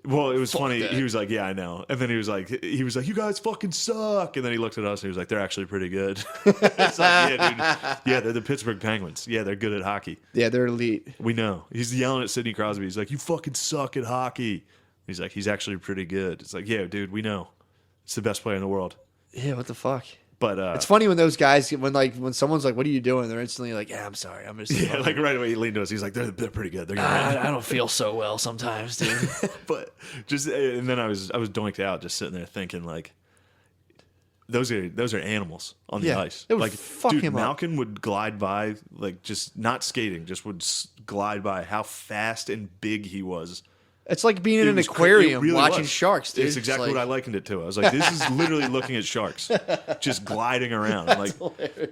Well, it was funny. that. He was like, "Yeah, I know." And then he was like, "You guys fucking suck." And then he looked at us and he was like, "They're actually pretty good." It's like, yeah, dude. Yeah, they're the Pittsburgh Penguins. Yeah, they're good at hockey. Yeah, they're elite. We know. He's yelling at Sidney Crosby. He's like, "You fucking suck at hockey." He's like, "He's actually pretty good." It's like, yeah, dude, we know. It's the best player in the world. Yeah, what the fuck? But It's funny when those guys, when someone's like, "What are you doing?" They're instantly like, "Yeah, I'm sorry. I'm just." yeah, like right away he leaned to us. He's like, "They're pretty good. They're gonna win." I don't feel so well sometimes, dude. But just, and then I was doinked out, just sitting there thinking like, those are animals on the Yeah, ice. it would Like, fuck dude, him up. Malkin would glide by, like just not skating, just would glide by. How fast and big he was. It's like being in It an was aquarium it really watching was. sharks, dude. It's exactly what I likened it to. I was like, this is literally looking at sharks, just gliding around. I'm like,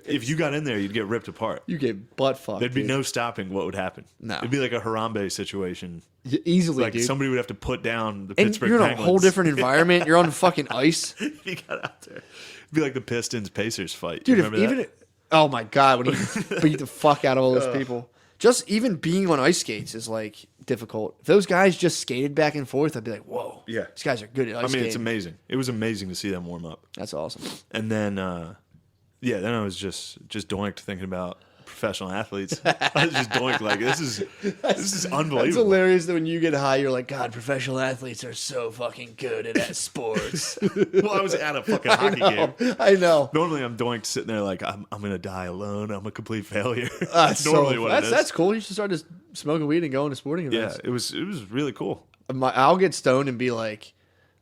if you got in there, you'd get ripped apart. You get butt fucked. There'd be dude. no stopping what would happen. No. It'd be like a Harambe situation. Easily, Like dude. somebody would have to put down the And Pittsburgh you're in a Penguins. whole different environment. You're on fucking ice, If you got out there. It'd be like the Pistons Pacers fight. dude. You If remember even, that? oh my god, when he beat the fuck out of all those people. Just even being on ice skates is like difficult. If those guys just skated back and forth, I'd be like, whoa, Yeah. these guys are good at ice I mean, skating. it's amazing. It was amazing to see them warm up. That's awesome. And then, then I was just doinked thinking about professional athletes. I was just doing like this is unbelievable. It's hilarious that when you get high, you're like, God, professional athletes are so fucking good at sports. Well, I was at a fucking hockey game. I know. Normally, I'm doing sitting there like I'm gonna die alone. I'm a complete failure. That's normally what it is. That's cool. You should start just smoking weed and going to sporting events. Yeah, it was really cool. I'll get stoned and be like,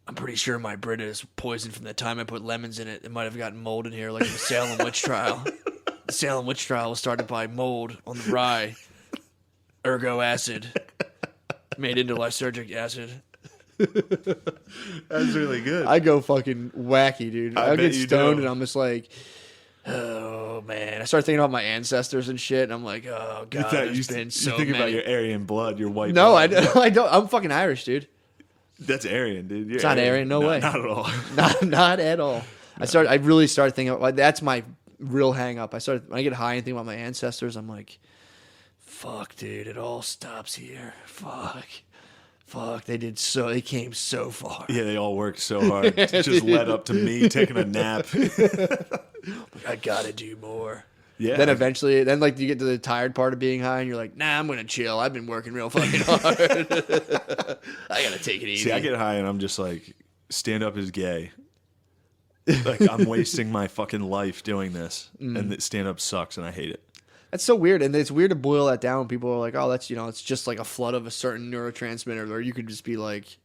I'm pretty sure my Brita is poisoned from the time I put lemons in it. It might have gotten mold in here, like the Salem witch trial. The Salem witch trial was started by mold on the rye, ergo acid, made into lysergic acid. That's really good. I go fucking wacky, dude. I'll get bet you stoned do. and I'm just like, oh man. I start thinking about my ancestors and shit, and I'm like, oh god, there's been so you think many. about your Aryan blood, your white No, blood. I don't. I'm fucking Irish, dude. That's Aryan, dude. It's not Aryan, no way. Not at all. Not at all. I really started thinking about, that's my real hang up. When I get high and think about my ancestors, I'm like, fuck, dude, it all stops here. Fuck, they came so far. Yeah, they all worked so hard. It just led up to me taking a nap. I gotta do more. Yeah. Then eventually, like you get to the tired part of being high, and you're like, nah, I'm gonna chill. I've been working real fucking hard. I gotta take it easy. See, I get high and I'm just like, stand up is gay. Like I'm wasting my fucking life doing this, and stand up sucks, and I hate it. That's so weird, and it's weird to boil that down. People are like, oh, that's it's just like a flood of a certain neurotransmitter, or you could just be like,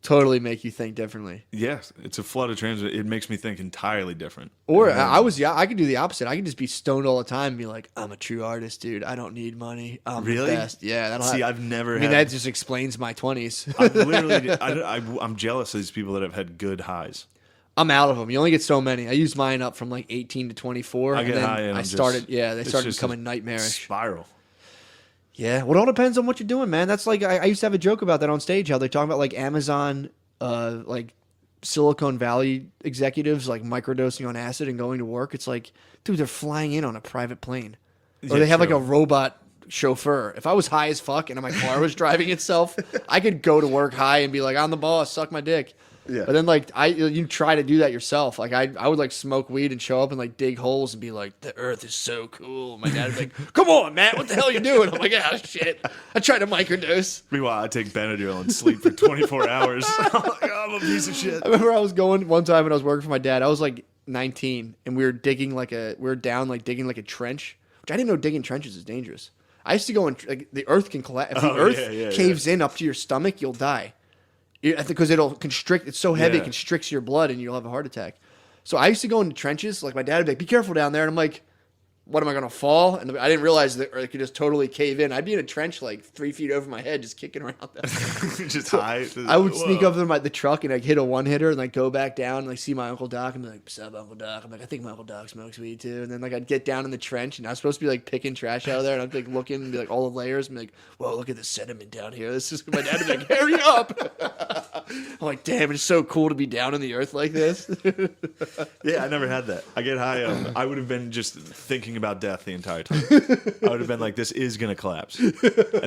totally make you think differently. Yes, it's a flood of transit. It makes me think entirely different. Or I could do the opposite. I could just be stoned all the time and be like, I'm a true artist, dude. I don't need money. I'm Really? the best. Yeah, that'll See, have, I've never I mean, had. that just explains my 20s. I'm literally. I'm jealous of these people that have had good highs. I'm out of them. You only get so many. I used mine up from like 18 to 24. I get and then high and I I'm started. just, They it's started just becoming a nightmarish. Spiral. Yeah, well, it all depends on what you're doing, man. That's like I used to have a joke about that on stage. How they talk about like Amazon, like Silicon Valley executives like microdosing on acid and going to work. It's like, dude, they're flying in on a private plane, or they have like a robot chauffeur. If I was high as fuck and my car was driving itself, I could go to work high and be like, I'm the boss, suck my dick. Yeah. But then like you try to do that yourself. Like I would like smoke weed and show up and like dig holes and be like, the earth is so cool. My dad would be like, come on, Matt, what the hell are you doing? I'm like, ah, shit. I tried to microdose. Meanwhile, I take Benadryl and sleep for 24 hours. I'm like, oh, I'm a piece of shit. I remember I was going one time when I was working for my dad. I was like 19 and we were digging like digging a trench, which I didn't know digging trenches is dangerous. I used to go and like, the earth can collapse. If the earth caves in up to your stomach, you'll die. Because it'll constrict. It's so heavy, it constricts your blood, and you'll have a heart attack. So I used to go into trenches. Like my dad would be like, "Be careful down there," and I'm like, "What am I gonna fall?" And I didn't realize that it could just totally cave in. I'd be in a trench like 3 feet over my head, just kicking around. Just high. I would sneak up to the truck and like hit a one hitter and like go back down and like see my Uncle Doc and be like, "What's up, Uncle Doc?" I'm like, "I think my Uncle Doc smokes weed too." And then like I'd get down in the trench and I was supposed to be like picking trash out of there, and I'd like looking and be like all the layers and be like, "Whoa, look at the sediment down here." This is my dad would be like, "Hurry up!" I'm like, "Damn, it's so cool to be down in the earth like this." Yeah, I never had that. I get high. I would have been just thinking about death the entire time. I would have been like, this is going to collapse. And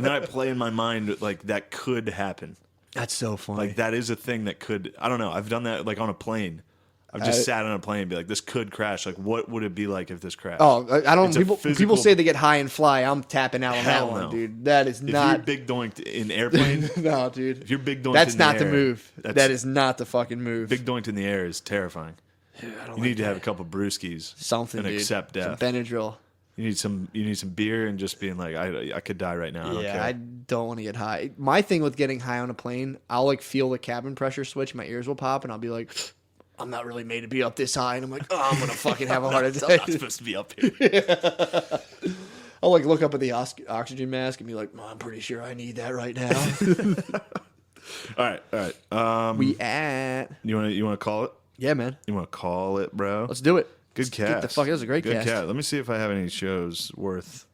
then I play in my mind like that could happen. That's so funny. Like that is a thing that could, I don't know. I've done that like on a plane. I've just sat on a plane and be like, this could crash. Like what would it be like if this crashed? Oh, I don't. It's People say they get high and fly. I'm tapping out on that Hell one, no. dude. That is if not you're big doinked in airplane, no, dude. if you're big doinked That's in the not the air, move. That is not the fucking move. Big doinked in the air is terrifying. Dude, I don't You need to have a couple brewskis. something, and dude. accept death. Some Benadryl. You need some beer and just being like, I could die right now. I don't care. I don't want to get high. My thing with getting high on a plane, I'll like feel the cabin pressure switch. My ears will pop, and I'll be like, I'm not really made to be up this high. And I'm like, oh, I'm gonna fucking have a heart attack. I'm not supposed to be up here. I'll like look up at the oxygen mask and be like, I'm pretty sure I need that right now. All right. We at You want to call it? yeah, man. You want to call it, bro? Let's do it. Good Let's cast. Get the fuck. That was a great Good cast. cast. Let me see if I have any shows worth